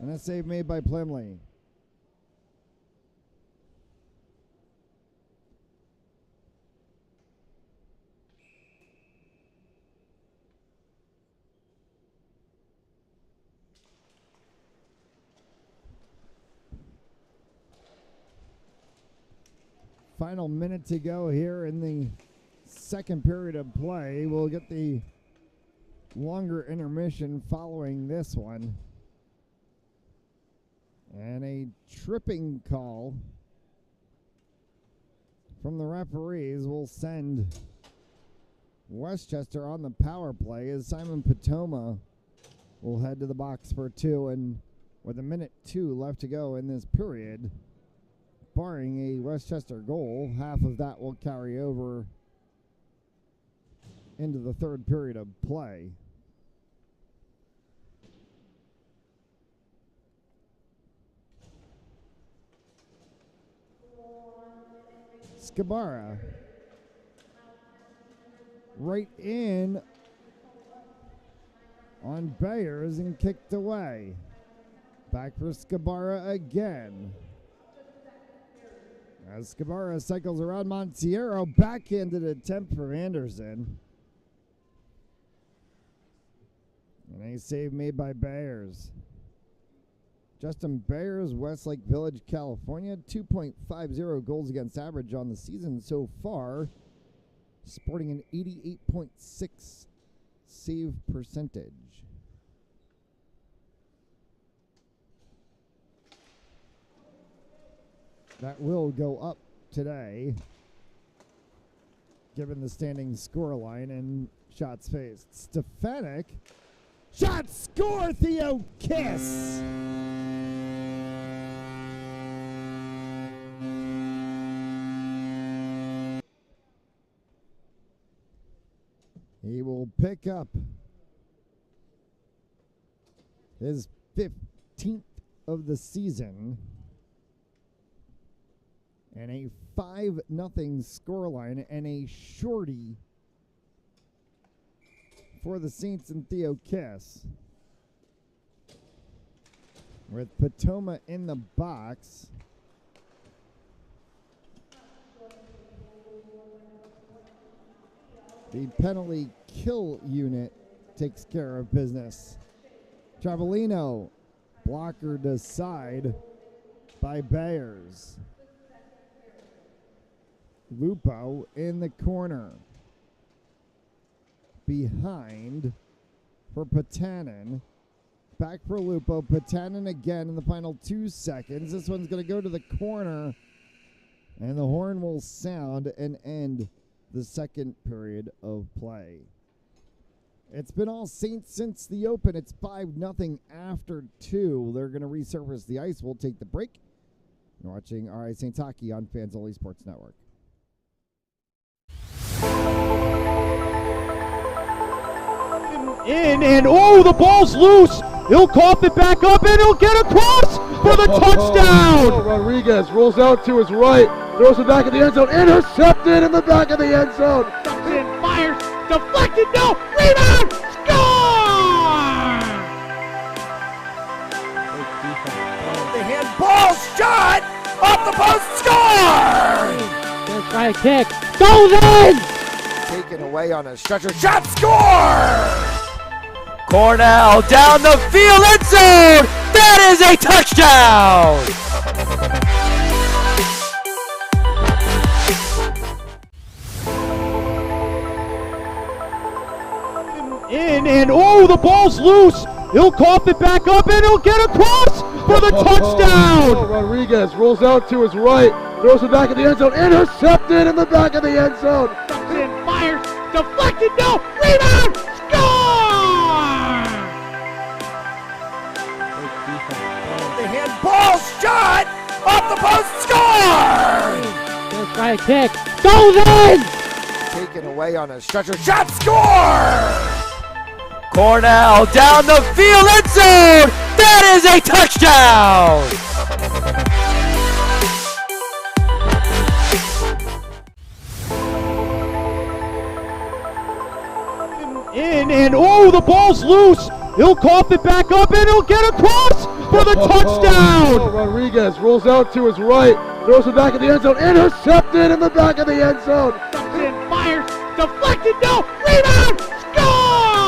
And a save made by Plimley. Final minute to go here in the second period of play. We'll get the longer intermission following this one. And a tripping call from the referees will send Westchester on the power play as Simon Patoma will head to the box for 2. And with a minute 2 left to go in this period, barring a Westchester goal, half of that will carry over into the third period of play. Skibara right in on Bayers and kicked away. Back for Skibara again. As Skibara cycles around Montiero, backhanded attempt for Anderson. And a save made by Bears. Justin Bears, Westlake Village, California. 2.50 goals against average on the season so far. Sporting an 88.6 save percentage. That will go up today, given the standing score line and shots faced. Stefanik. Shot score, Theo Kiss. He will pick up his 15th of the season and a 5-0 scoreline and a shorty for the Saints and Theo Kiss. With Patoma in the box. The penalty kill unit takes care of business. Travelino, blocker to side by Bears. Lupo in the corner. Behind for Patanin. Back for Lupo. Patanin again in the final 2 seconds. This one's going to go to the corner. And the horn will sound and end the second period of play. It's been all Saints since the open. It's 5-0 after 2. They're going to resurface the ice. We'll take the break. You're watching RI Saints Hockey on Fans Only Sports Network. In, and oh, the ball's loose. He'll cough it back up, and he'll get across for the touchdown. Rodriguez rolls out to his right, throws it back in the end zone, intercepted in the back of the end zone. And fires, deflected, no, rebound, score! The handball shot off the post, score! Gonna try a kick, goes in! Taken away on a stretcher, shot, score! Cornell down the field, end zone! That is a touchdown! In, and oh, the ball's loose. He'll cough it back up, and he'll get across for the touchdown. Rodriguez rolls out to his right, throws it back in the end zone, intercepted in the back of the end zone. And fires, deflected, no, rebound, score! The handball shot off the post, score! Gonna try a kick, goes in! Taken away on a stretcher, shot, score! Cornell down the field, end zone! That is a touchdown! In, and oh, the ball's loose. He'll cough it back up, and he'll get across for the touchdown. Rodriguez rolls out to his right, throws it back in the end zone, intercepted in the back of the end zone. And fires, deflected, no, rebound, score!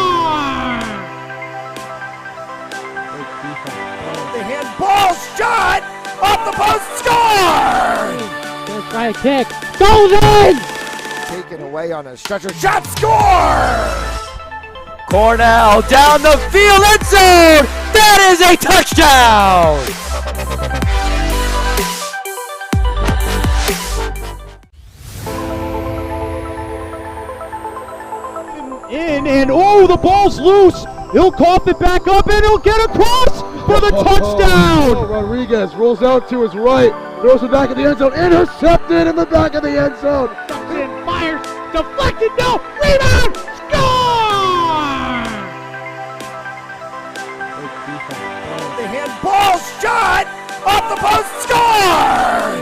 The handball shot off the post, score! Gonna try a kick, goes in! Taken away on a stretcher, shot, score! Cornell down the field, end zone! That is a touchdown! In, and oh, the ball's loose. He'll cough it back up, and he'll get across for the touchdown. Rodriguez rolls out to his right, throws it back in the end zone, intercepted in the back of the end zone. And fires, deflected, no, rebound, score! The handball shot off the post, score!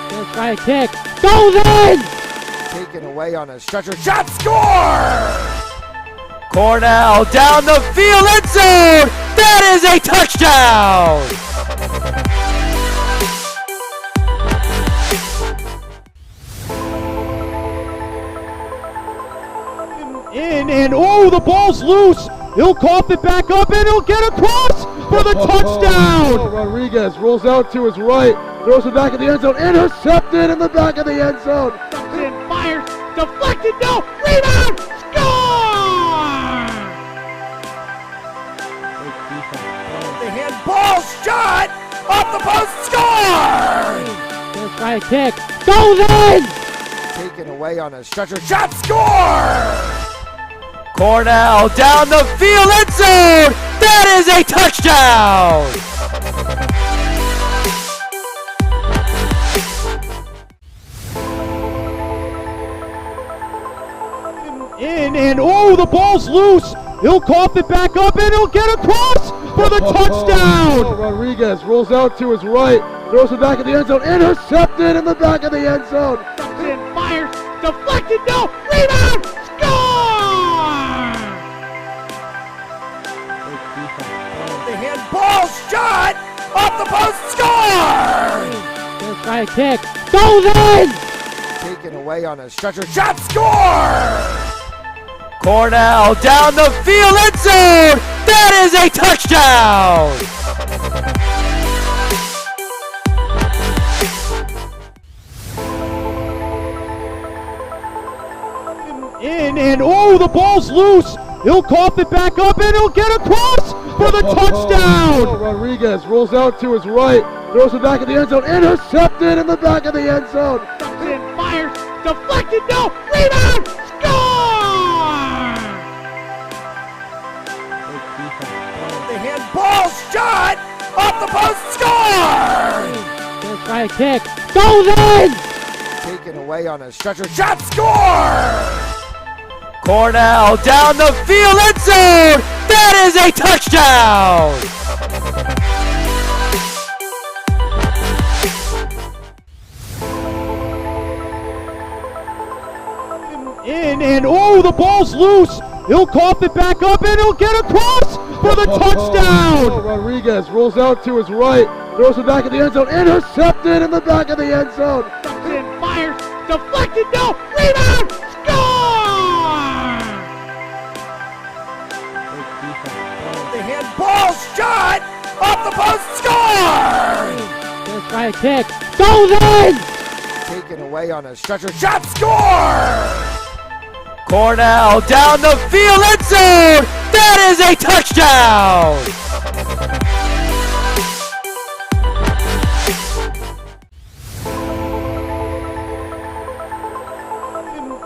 Gonna try a kick, goes in! Taken away on a stretcher, shot, score! Cornell down the field, end zone! That is a touchdown! In, and oh, the ball's loose. He'll cough it back up and he'll get across for the touchdown. Rodriguez rolls out to his right, throws it back in the end zone, intercepted in the back of the end zone. And fires, deflected, no, rebound, score! The handball shot off the post, score! First try kick, goes in! Taken away on a stretcher, shot, score! Cornell down the field, end zone! That is a touchdown! In and oh, the ball's loose. He'll cough it back up and he'll get across for the touchdown. Rodriguez rolls out to his right, throws it back in the end zone, intercepted in the back of the end zone. And fires, deflected, no, rebound, score! The handball shot off the post, score! First try kick, goes in! Taken away on a stretcher, shot, score! Cornell down the field, end zone! That is a touchdown! In and oh, the ball's loose. He'll cough it back up and he'll get across for the touchdown. Rodriguez rolls out to his right, throws it back in the end zone, intercepted in the back of the end zone. And fires, deflected, no, rebound, score! The handball shot off the post, score! First try kick, goes in! Taken away on a stretcher, shot, score! Cornell down the field, end zone! That is a touchdown! In and oh, the ball's loose. He'll cough it back up and he'll get across for the touchdown. Rodriguez rolls out to his right, throws it back in the end zone, intercepted in the back of the end zone. And fires, deflected, no, rebound, score! The handball shot off the post, score! First try kick, goes in! Taken away on a stretcher, shot, score! Cornell down the field, end zone! That is a touchdown!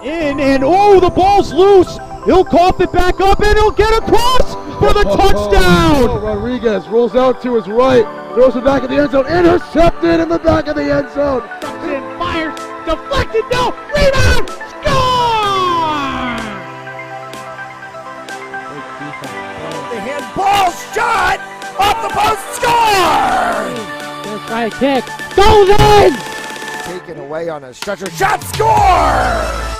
In and oh, the ball's loose. He'll cough it back up and he'll get across for the touchdown. Rodriguez rolls out to his right, throws it back in the end zone, intercepted in the back of the end zone. And fires, deflected, no, rebound, score! The handball shot off the post, score! First try kick, goes in! Taken away on a stretcher, shot, score!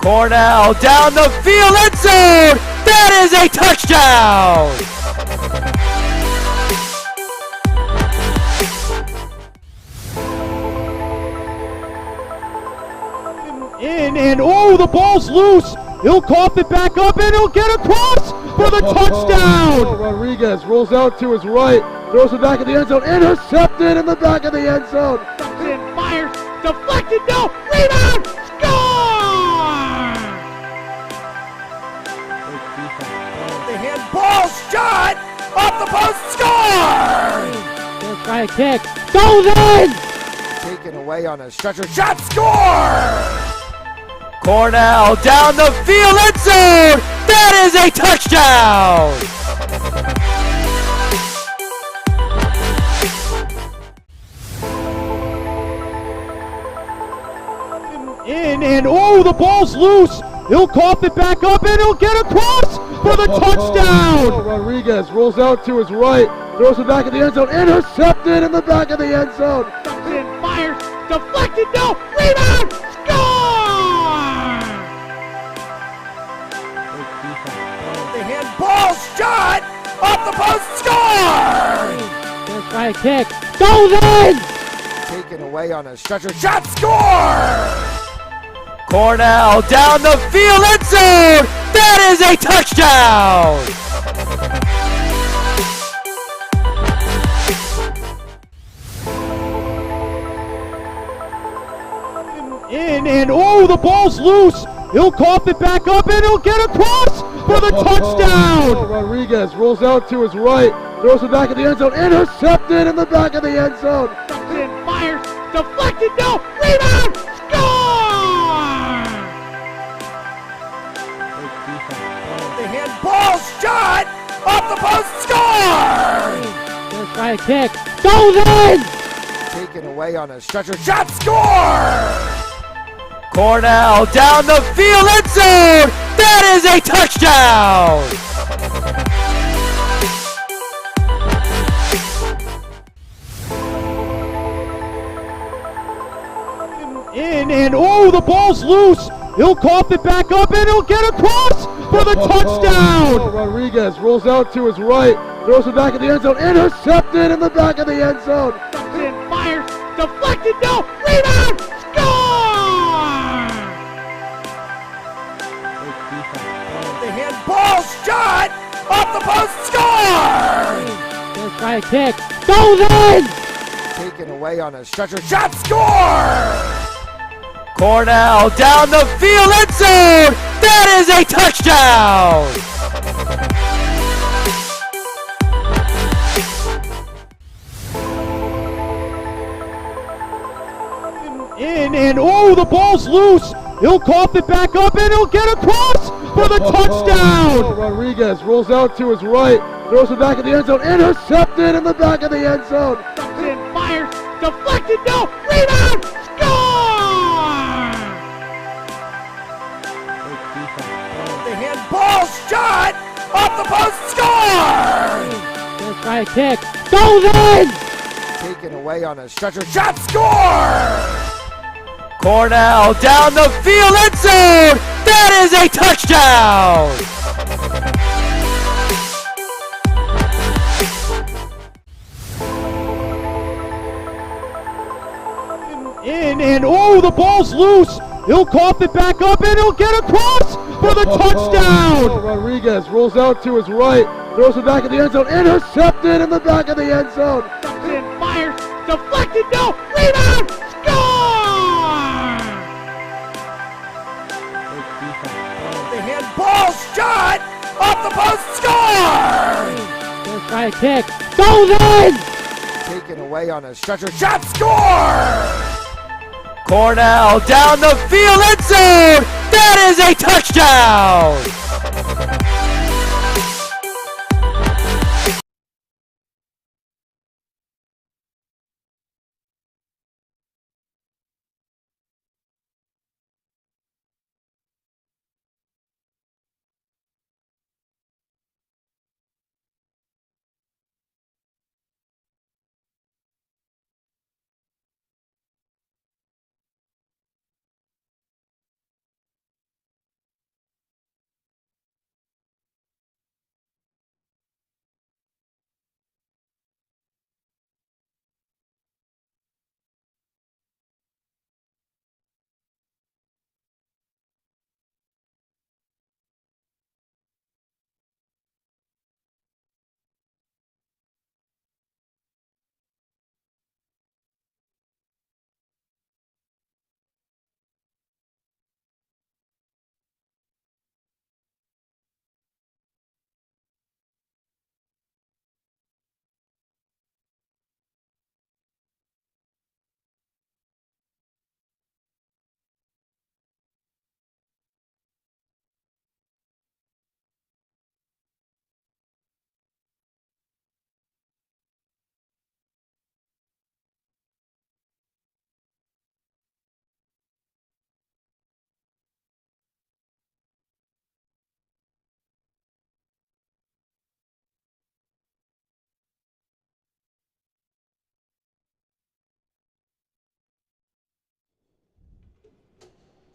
Cornell down the field, end zone! That is a touchdown! In and oh, the ball's loose. He'll cough it back up and he'll get across for the touchdown. Rodriguez rolls out to his right, throws it back in the end zone, intercepted in the back of the end zone. And fires, deflected, no, rebound, score! The handball shot off the post, score! First try kick, goes in! Taken away on a stretcher, shot, score! Cornell down the field, end zone! That is a touchdown! In and oh, the ball's loose. He'll cough it back up and he'll get across for the touchdown. Rodriguez rolls out to his right, throws it back in the end zone, intercepted in the back of the end zone. And fires, deflected, no, rebound, score! The handball shot off the post, score! First try kick, goes in! Taken away on a stretcher, shot, score! Cornell down the field, end zone. That is a touchdown. In and oh, the ball's loose. He'll cough it back up and he'll get across for the touchdown. Rodriguez rolls out to his right, throws it back in the end zone, intercepted in the back of the end zone. And fires, deflected, no, rebound, score! The handball shot off the post, score! First try kick, goes in! Taken away on a stretcher, shot, score! Cornell down the field, end zone! That is a touchdown! In and oh, the ball's loose. He'll cough it back up and he'll get across for the touchdown. Rodriguez rolls out to his right, throws it back in the end zone, intercepted in the back of the end zone. And fires, deflected, no, rebound, score! The handball shot off the post, score! First try kick, goes in! Taken away on a stretcher, shot, score! Cornell down the field, end zone! That is a touchdown! In and oh, the ball's loose. He'll cough it back up and he'll get across for the touchdown. Rodriguez rolls out to his right, throws it back in the end zone, intercepted in the back of the end zone. And fires, deflected, no, rebound, score! The handball shot off the post, score! First try kick, goes in! Taken away on a stretcher, shot, score! Cornell down the field, end zone! That is a touchdown! In and oh, the ball's loose. He'll cough it back up and he'll get across for the touchdown. Rodriguez rolls out to his right, throws it back in the end zone, intercepted in the back of the end zone. And fires, deflected, no, rebound, score! The handball shot off the post, score! First try kick, goes in! Taken away on a stretcher, shot, score! Cornell down the field, end zone! That is a touchdown!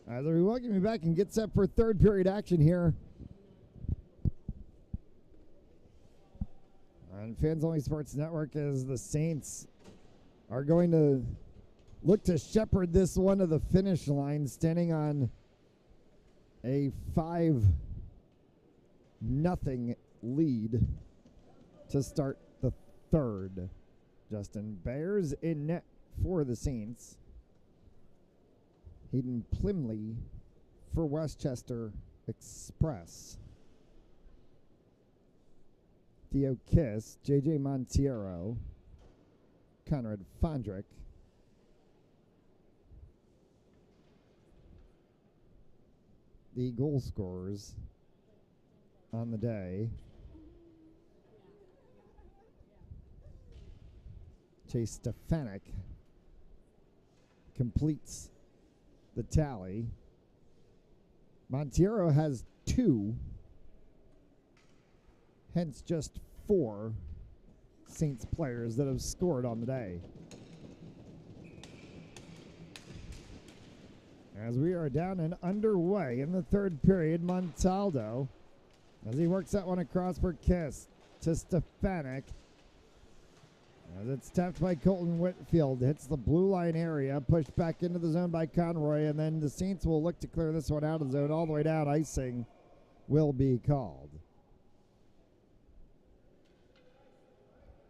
As we welcome you back and get set for third period action here on Fans Only Sports Network, as the Saints are going to look to shepherd this one to the finish line, standing on A 5-0 lead to start the third. Justin Bears in net for the Saints. Hayden Plymley for Westchester Express. Theo Kiss, J.J. Montiero, Conrad Fondrick, the goal scorers on the day. Chase Stefanik completes the tally. Montiero has 2, hence just 4 Saints players that have scored on the day. As we are down and underway in the third period, Montaldo, as he works that one across for Kiss to Stefanik. As it's tapped by Colton Whitfield, hits the blue line area, pushed back into the zone by Conroy, and then the Saints will look to clear this one out of the zone all the way down. Icing will be called.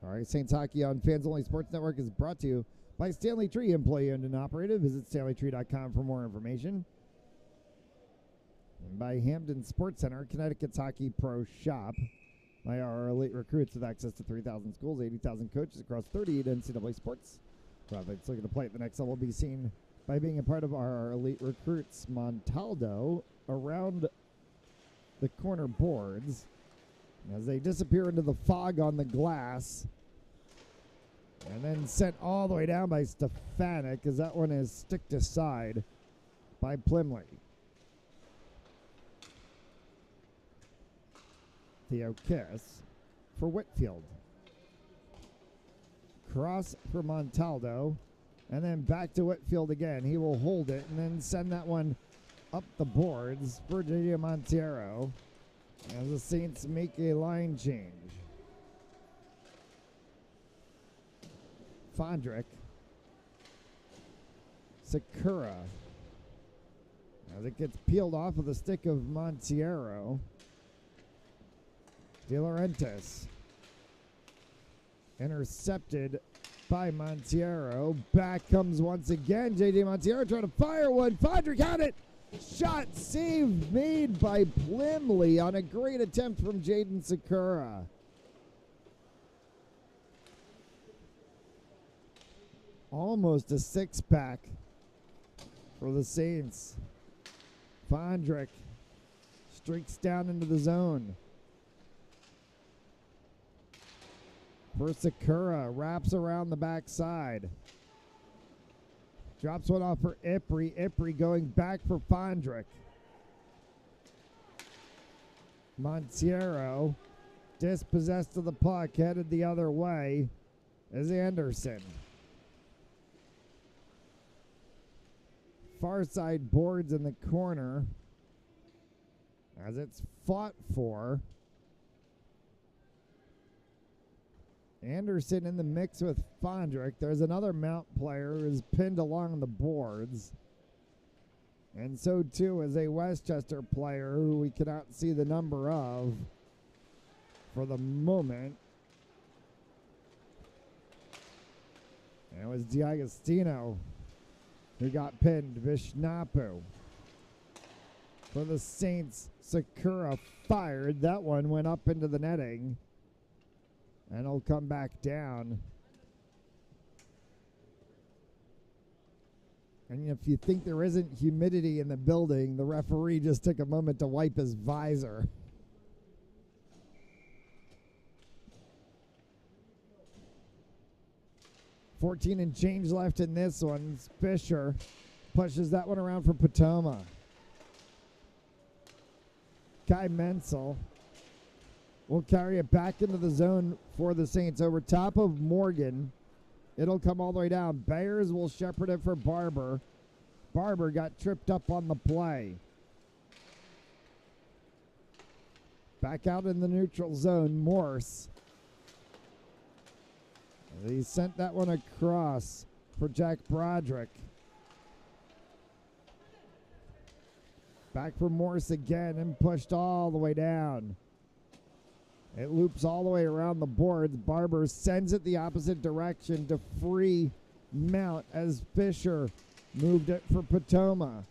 All right, Saints Hockey on Fans Only Sports Network is brought to you by Stanley Tree, employee owned and operated. Visit StanleyTree.com for more information. And by Hampden Sports Center, Connecticut's Hockey Pro Shop. By our elite recruits with access to 3,000 schools, 80,000 coaches across 38 NCAA sports. For athletes looking to play at the next level will be seen by being a part of our elite recruits. Montaldo around the corner boards as they disappear into the fog on the glass. And then sent all the way down by Stefanik as that one is sticked aside by Plymley. Theo Kiss for Whitfield. Cross for Montaldo. And then back to Whitfield again. He will hold it and then send that one up the boards for J.J. Montiero as the Saints make a line change. Fondrick. Sakura. As it gets peeled off of the stick of Montiero. De Laurentiis intercepted by Montiero. Back comes once again J.J. Montiero trying to fire one. Fondrick had it. Shot save made by Plymley on a great attempt from Jaden Sakura. Almost a 6-pack for the Saints. Fondrick streaks down into the zone. For Sakura, wraps around the backside. Drops one off for Ipri. Ipri going back for Fondrick. Montiero dispossessed of the puck, headed the other way is Anderson. Far side boards in the corner as it's fought for. Anderson in the mix with Fondrick. There's another Mount player who is pinned along the boards. And so too is a Westchester player who we cannot see the number of for the moment. And it was D'Agostino who got pinned. Vishnapu. For the Saints, Sakura fired. That one went up into the netting. And it'll come back down. And if you think there isn't humidity in the building, the referee just took a moment to wipe his visor. $14 and change left in this one. Fisher pushes that one around for Potoma. Kai Menzel will carry it back into the zone for the Saints over top of Morgan. It'll come all the way down. Bears will shepherd it for Barber. Barber got tripped up on the play. Back out in the neutral zone, Morse. He sent that one across for Jack Broderick. Back for Morse again and pushed all the way down. It loops all the way around the boards. Barber sends it the opposite direction to free Mount as Fisher moved it for Potoma.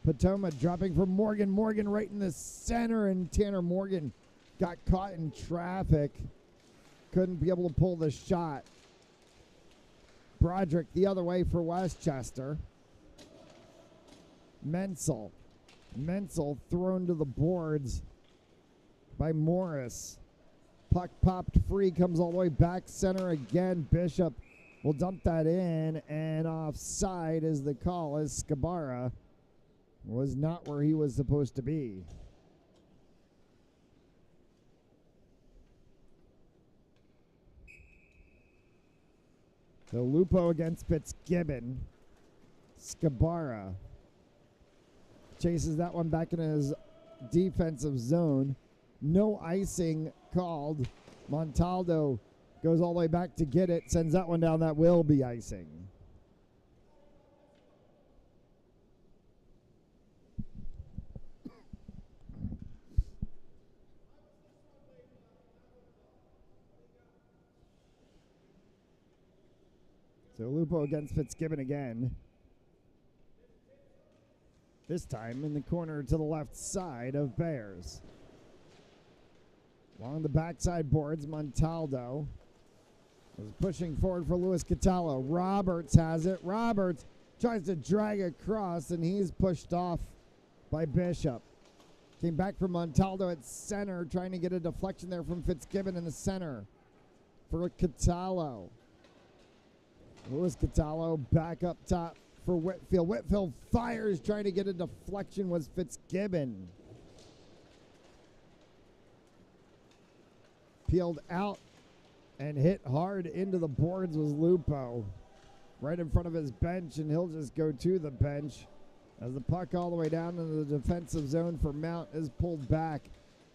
Potoma dropping for Morgan. Morgan right in the center, and Tanner Morgan got caught in traffic. Couldn't be able to pull the shot. Broderick the other way for Westchester. Menzel thrown to the boards by Morris. Puck popped free, comes all the way back center again. Bishop will dump that in, and offside is the call as Scabara was not where he was supposed to be. So Lupo against Fitzgibbon. Scabara chases that one back in his defensive zone. No icing called. Montaldo goes all the way back to get it, sends that one down. That will be icing. So Lupo against Fitzgibbon again. This time in the corner to the left side of Bears. Along the backside boards, Montaldo is pushing forward for Luis Catallo. Roberts has it. Roberts tries to drag across, and he's pushed off by Bishop. Came back from Montaldo at center, trying to get a deflection there from Fitzgibbon in the center for Catallo. Luis Catallo back up top for Whitfield. Whitfield fires, trying to get a deflection, was Fitzgibbon. Peeled out and hit hard into the boards was Lupo. Right in front of his bench, and he'll just go to the bench as the puck all the way down into the defensive zone for Mount is pulled back.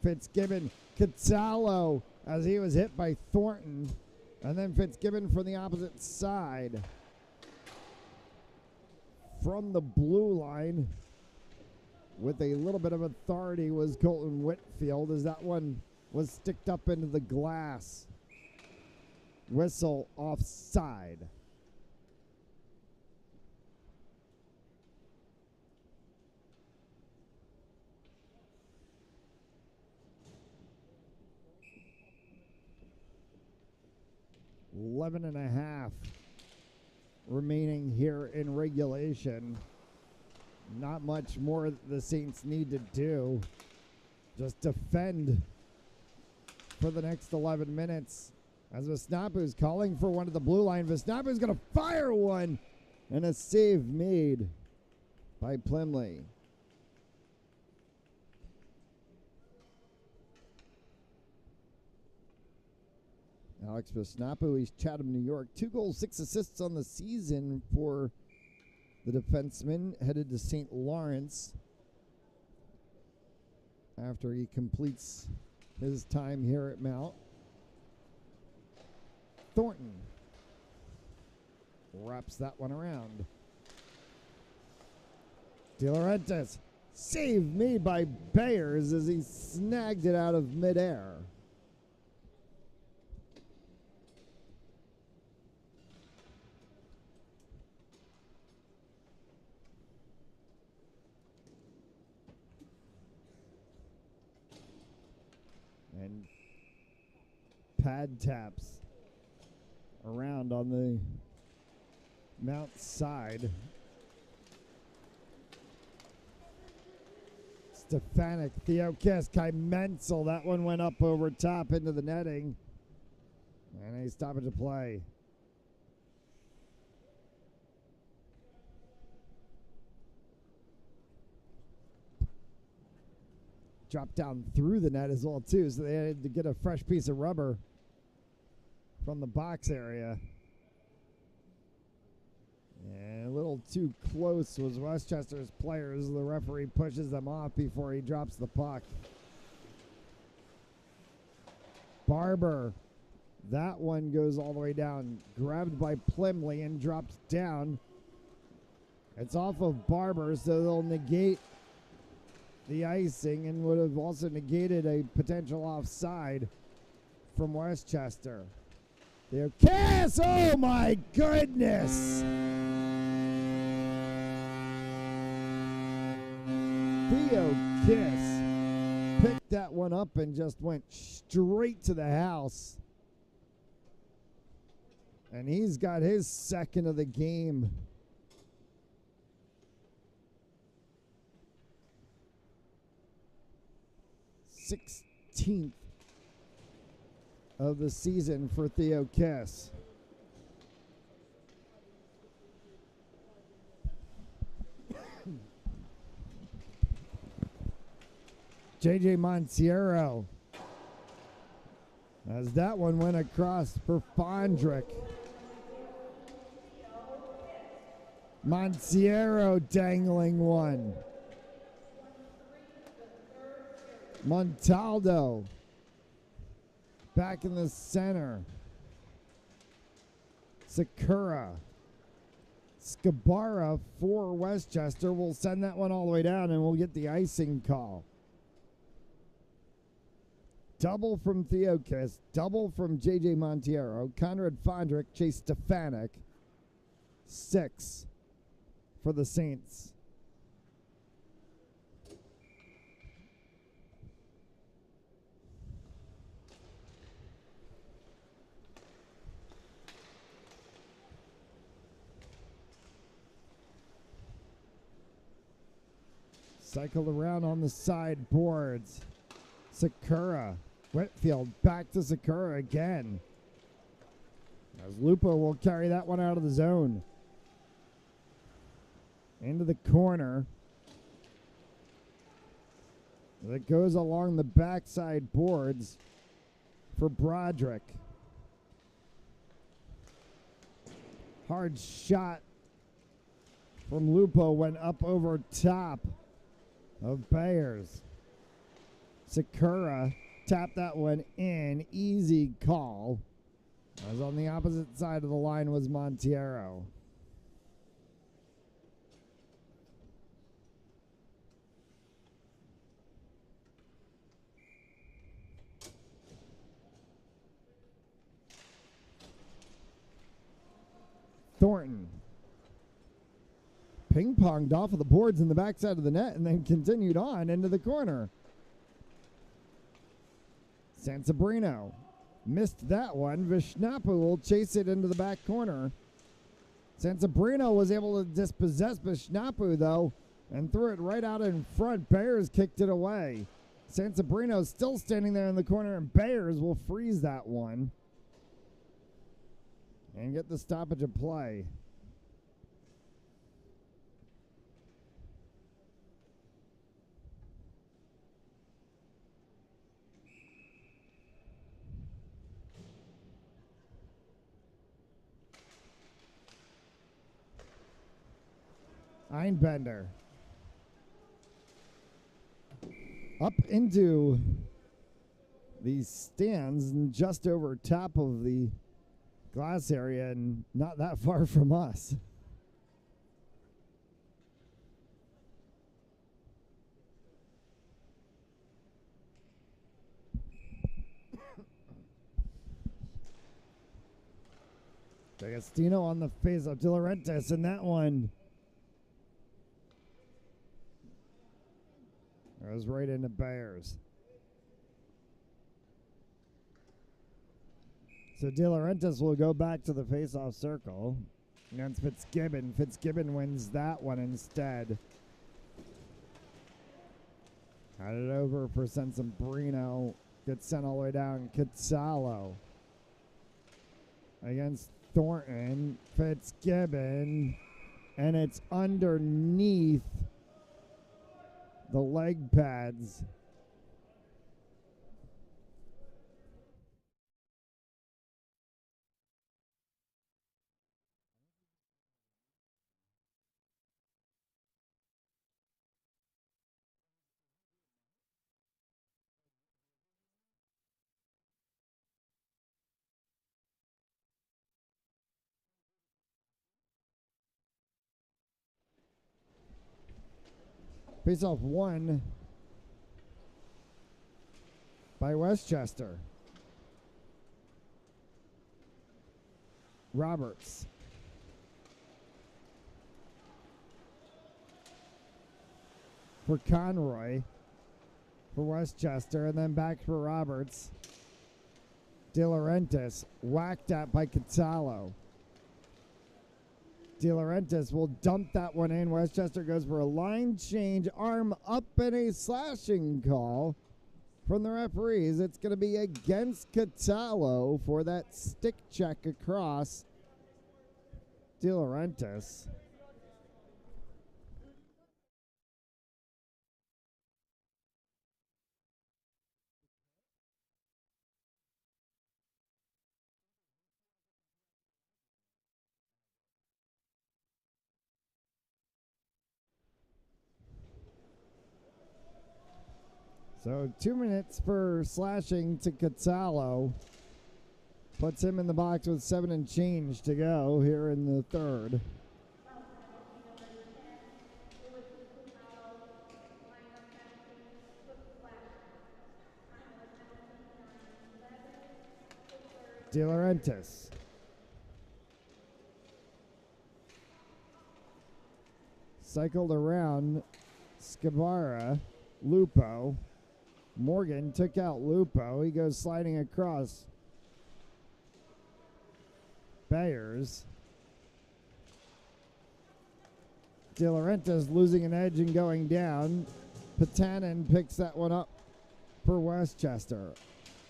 Fitzgibbon, Catallo, as he was hit by Thornton. And then Fitzgibbon from the opposite side. From the blue line, with a little bit of authority, was Colton Whitfield, as that one was sticked up into the glass. Whistle offside. Eleven and a half remaining here in regulation. Not much more the Saints need to do. Just defend for the next 11 minutes. As Vesnapu's calling for one at the blue line. Vesnapu's going to fire one, and a save made by Plymley. Alex Vesnapu, East Chatham, New York. 2 goals, 6 assists on the season for the defenseman, headed to St. Lawrence after he completes his time here at Mount. Thornton wraps that one around. De Laurentiis, save made by Bayers as he snagged it out of midair. And pad taps around on the Mount side. Stefanik, Theo Kiss, Kai Menzel. That one went up over top into the netting. And a stoppage of play. Dropped down through the net as well, too, so they had to get a fresh piece of rubber from the box area. And a little too close was Westchester's players. The referee pushes them off before he drops the puck. Barber, that one goes all the way down. Grabbed by Plymley and dropped down. It's off of Barber, so they'll negate the icing and would have also negated a potential offside from Westchester. Theo Kiss, oh my goodness! Theo Kiss picked that one up and just went straight to the house. And he's got his second of the game. Sixteenth of the season for Theo Kiss. JJ Montiero, as that one went across for Fondrick. Montiero dangling one. Montaldo back in the center. Sakura. Scabara for Westchester will send that one all the way down and we'll get the icing call. Double from Theo Kiss, double from JJ Montiero, Conrad Fondrick, Chase Stefanik. 6 for the Saints. Cycled around on the sideboards. Sakura. Whitfield back to Sakura again. As Lupo will carry that one out of the zone. Into the corner. That goes along the backside boards for Broderick. Hard shot from Lupo went up over top of Bayers. Sakura tapped that one in. Easy call. As on the opposite side of the line was Montiero. Thornton. Ping-ponged off of the boards in the backside of the net and then continued on into the corner. Sansabrino missed that one. Vishnapu will chase it into the back corner. Sansabrino was able to dispossess Vishnapu, though, and threw it right out in front. Bayers kicked it away. Sansabrino still standing there in the corner, and Bayers will freeze that one and get the stoppage of play. Einbender. Up into the stands and just over top of the glass area and not that far from us. D'Agostino on the face of De Laurentiis, and that one goes right into Bayers. So De Laurentiis will go back to the face-off circle against Fitzgibbon. Fitzgibbon wins that one instead. Had it over for Sensambrino. Gets sent all the way down. Cazzalo against Thornton. Fitzgibbon. And it's underneath the leg pads. Face off one by Westchester. Roberts. For Conroy. For Westchester, and then back for Roberts. De Laurentiis whacked at by Catallo. De Laurentiis will dump that one in. Westchester goes for a line change, arm up, and a slashing call from the referees. It's going to be against Catallo for that stick check across De Laurentiis. So 2 minutes for slashing to Catallo. Puts him in the box with 7 and change to go here in the third. De Laurentiis. Cycled around Scabara. Lupo. Morgan took out Lupo. He goes sliding across. Bayers. De Laurentiis losing an edge and going down. Patanin picks that one up for Westchester.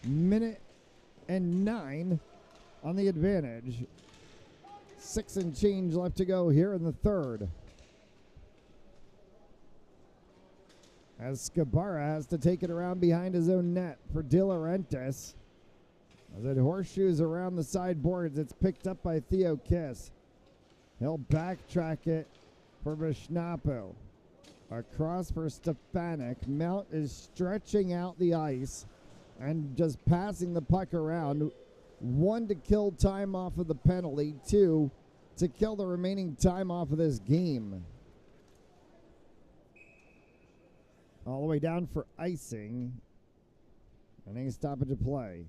Minute and 9 on the advantage. 6 and change left to go here in the third. As Scabara has to take it around behind his own net for De Laurentiis. As it horseshoes around the sideboards, it's picked up by Theo Kiss. He'll backtrack it for Vishnapu. Across for Stefanik. Mount is stretching out the ice and just passing the puck around. 1, to kill time off of the penalty. 2, to kill the remaining time off of this game. All the way down for icing. And a stoppage of play.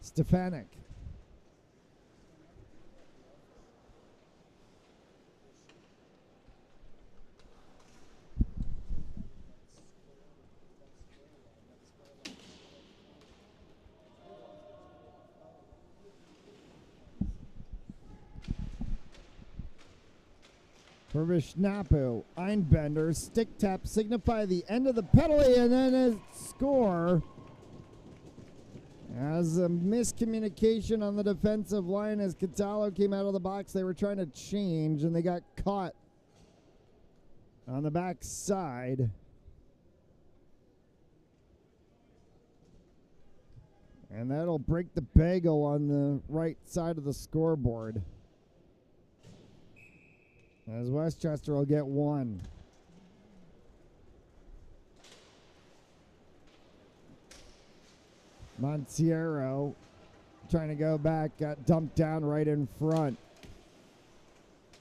Stefanik. For Vishnapu, Einbender, stick tap, signify the end of the penalty, and then a score. As a miscommunication on the defensive line as Catallo came out of the box, they were trying to change, and they got caught on the back side. And that'll break the bagel on the right side of the scoreboard. As Westchester will get 1. Montiero trying to go back, got dumped down right in front.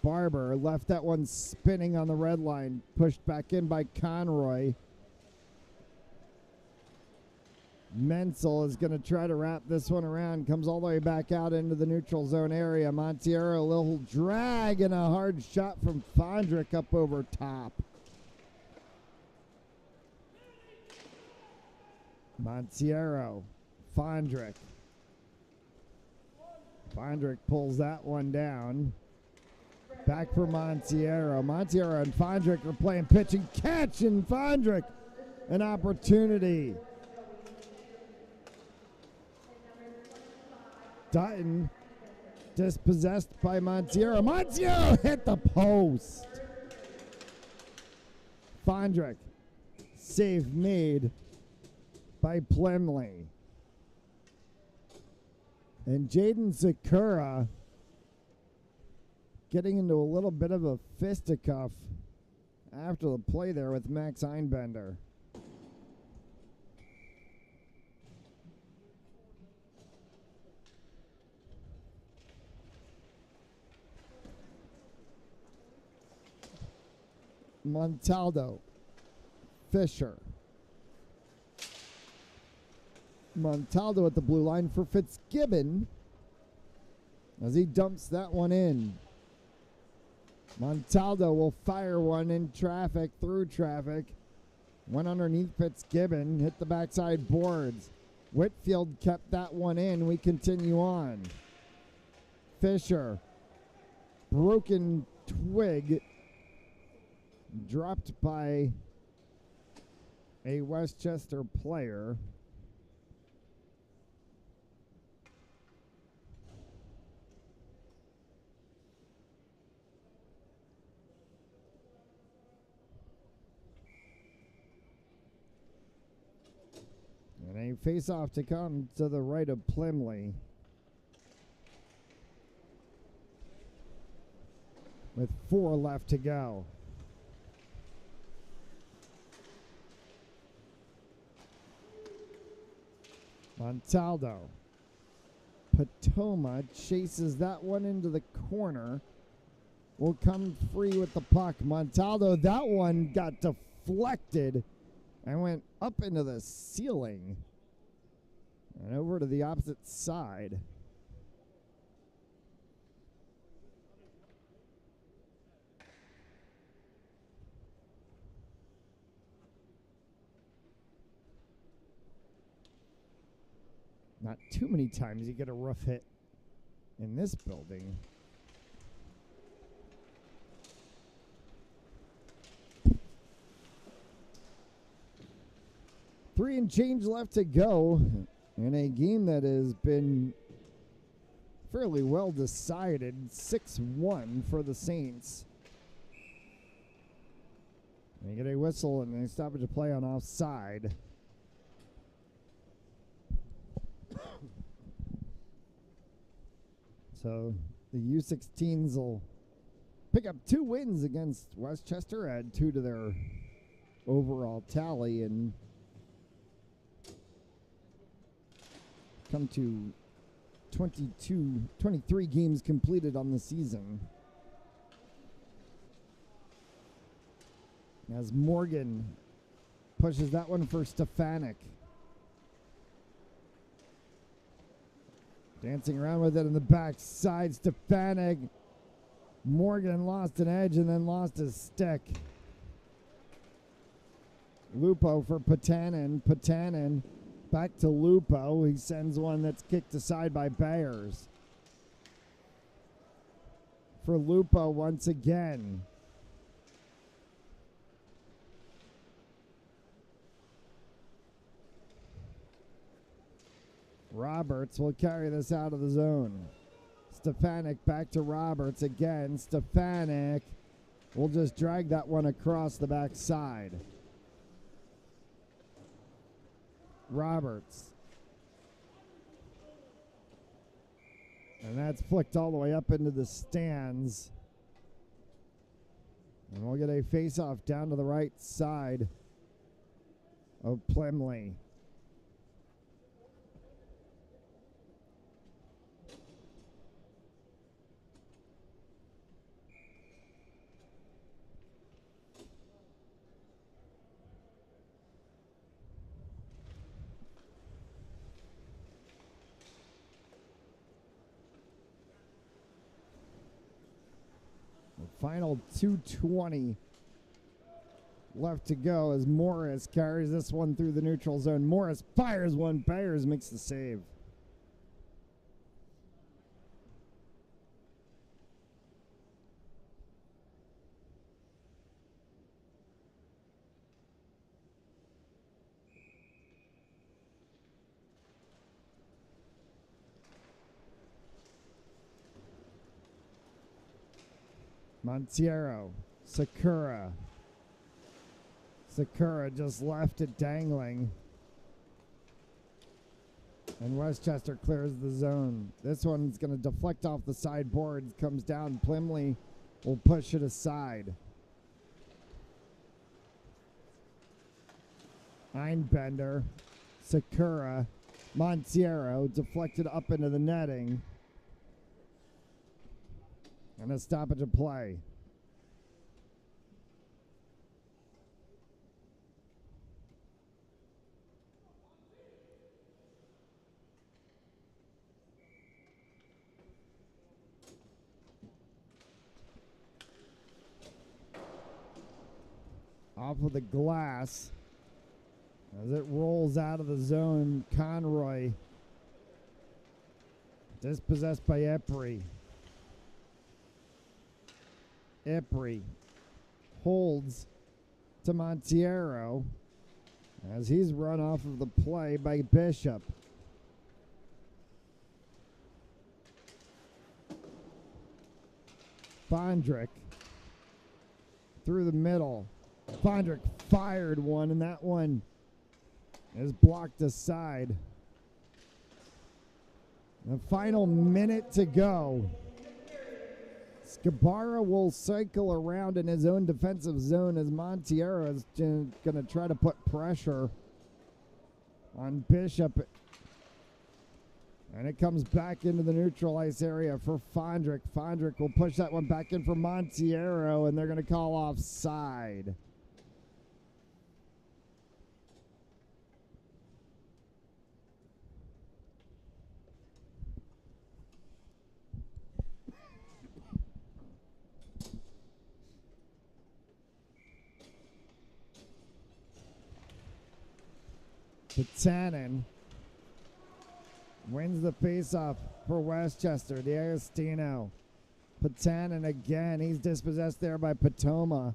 Barber left that one spinning on the red line, pushed back in by Conroy. Menzel is going to try to wrap this one around, comes all the way back out into the neutral zone area. Montiero, a little drag and a hard shot from Fondrick up over top. Montiero, Fondrick. Fondrick pulls that one down. Back for Montiero. Montiero and Fondrick are playing pitch and catch, and Fondrick an opportunity. Dutton dispossessed by Montiero. Montiero hit the post. Fondrick. Save made by Plemley. And Jaden Sakura getting into a little bit of a fisticuff after the play there with Max Einbender. Montaldo, Fisher. Montaldo at the blue line for Fitzgibbon as he dumps that one in. Montaldo will fire one in traffic, through traffic. Went underneath Fitzgibbon, hit the backside boards. Whitfield kept that one in. We continue on. Fisher, broken twig, dropped by a Westchester player. And a face-off to come to the right of Plymley. With 4 left to go. Montaldo. Patoma chases that one into the corner. Will come free with the puck. Montaldo, that one got deflected and went up into the ceiling and over to the opposite side. Not too many times you get a rough hit in this building. Three and change left to go in a game that has been fairly well decided. 6-1 for the Saints. They get a whistle and they stoppage of play on offside. So the U16s will pick up 2 wins against Westchester, add 2 to their overall tally, and come to 23 games completed on the season. As Morgan pushes that one for Stefanik. Dancing around with it in the backside. Stefanik. Morgan lost an edge and then lost his stick. Lupo for Patanin. Patanin back to Lupo. He sends one that's kicked aside by Bayers. For Lupo once again. Roberts will carry this out of the zone. Stefanik back to Roberts again. Stefanik will just drag that one across the backside. Roberts. And that's flicked all the way up into the stands. And we'll get a face-off down to the right side of Plymley. Final 2:20 left to go as Morris carries this one through the neutral zone. Morris fires one. Byers makes the save. Montiero, Sakura. Sakura just left it dangling. And Westchester clears the zone. This one's going to deflect off the side boards, comes down. Plymley will push it aside. Einbender, Sakura, Montiero deflected up into the netting. And a stoppage of play. Off of the glass. As it rolls out of the zone, Conroy dispossessed by Epri. Epri holds to Montiero as he's run off of the play by Bishop. Fondrick through the middle. Fondrick fired one, and that one is blocked aside. The final minute to go. Scabara will cycle around in his own defensive zone as Montiero is going to try to put pressure on Bishop. And it comes back into the neutral ice area for Fondrick. Fondrick will push that one back in for Montiero, and they're going to call offside. Patanin wins the faceoff for Westchester. D'Agostino. Patanin again. He's dispossessed there by Patoma.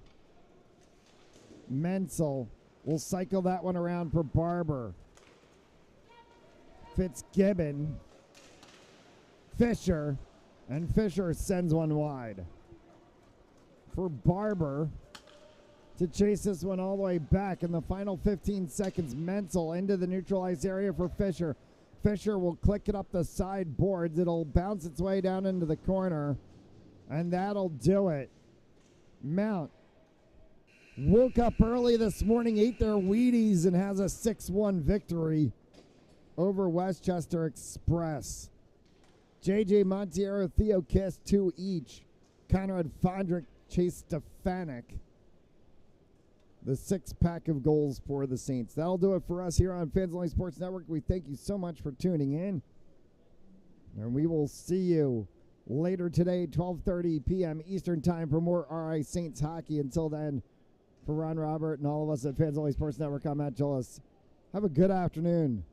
Menzel will cycle that one around for Barber. Fitzgibbon. Fisher. And Fisher sends one wide. For Barber to chase this one all the way back in the final 15 seconds. Menzel into the neutral ice area for Fisher. Fisher will click it up the side boards. It'll bounce its way down into the corner, and that'll do it. Mount woke up early this morning, ate their Wheaties, and has a 6-1 victory over Westchester Express. J.J. Montiero, Theo Kiss, 2 each. Conrad Fondrick, Chase Stefanik. The 6-pack of goals for the Saints. That'll do it for us here on Fans Only Sports Network. We thank you so much for tuning in. And we will see you later today, 12:30 p.m. Eastern Time for more RI Saints hockey. Until then, for Ron Robert and all of us at Fans Only Sports Network, I'm Matt Gillis. Have a good afternoon.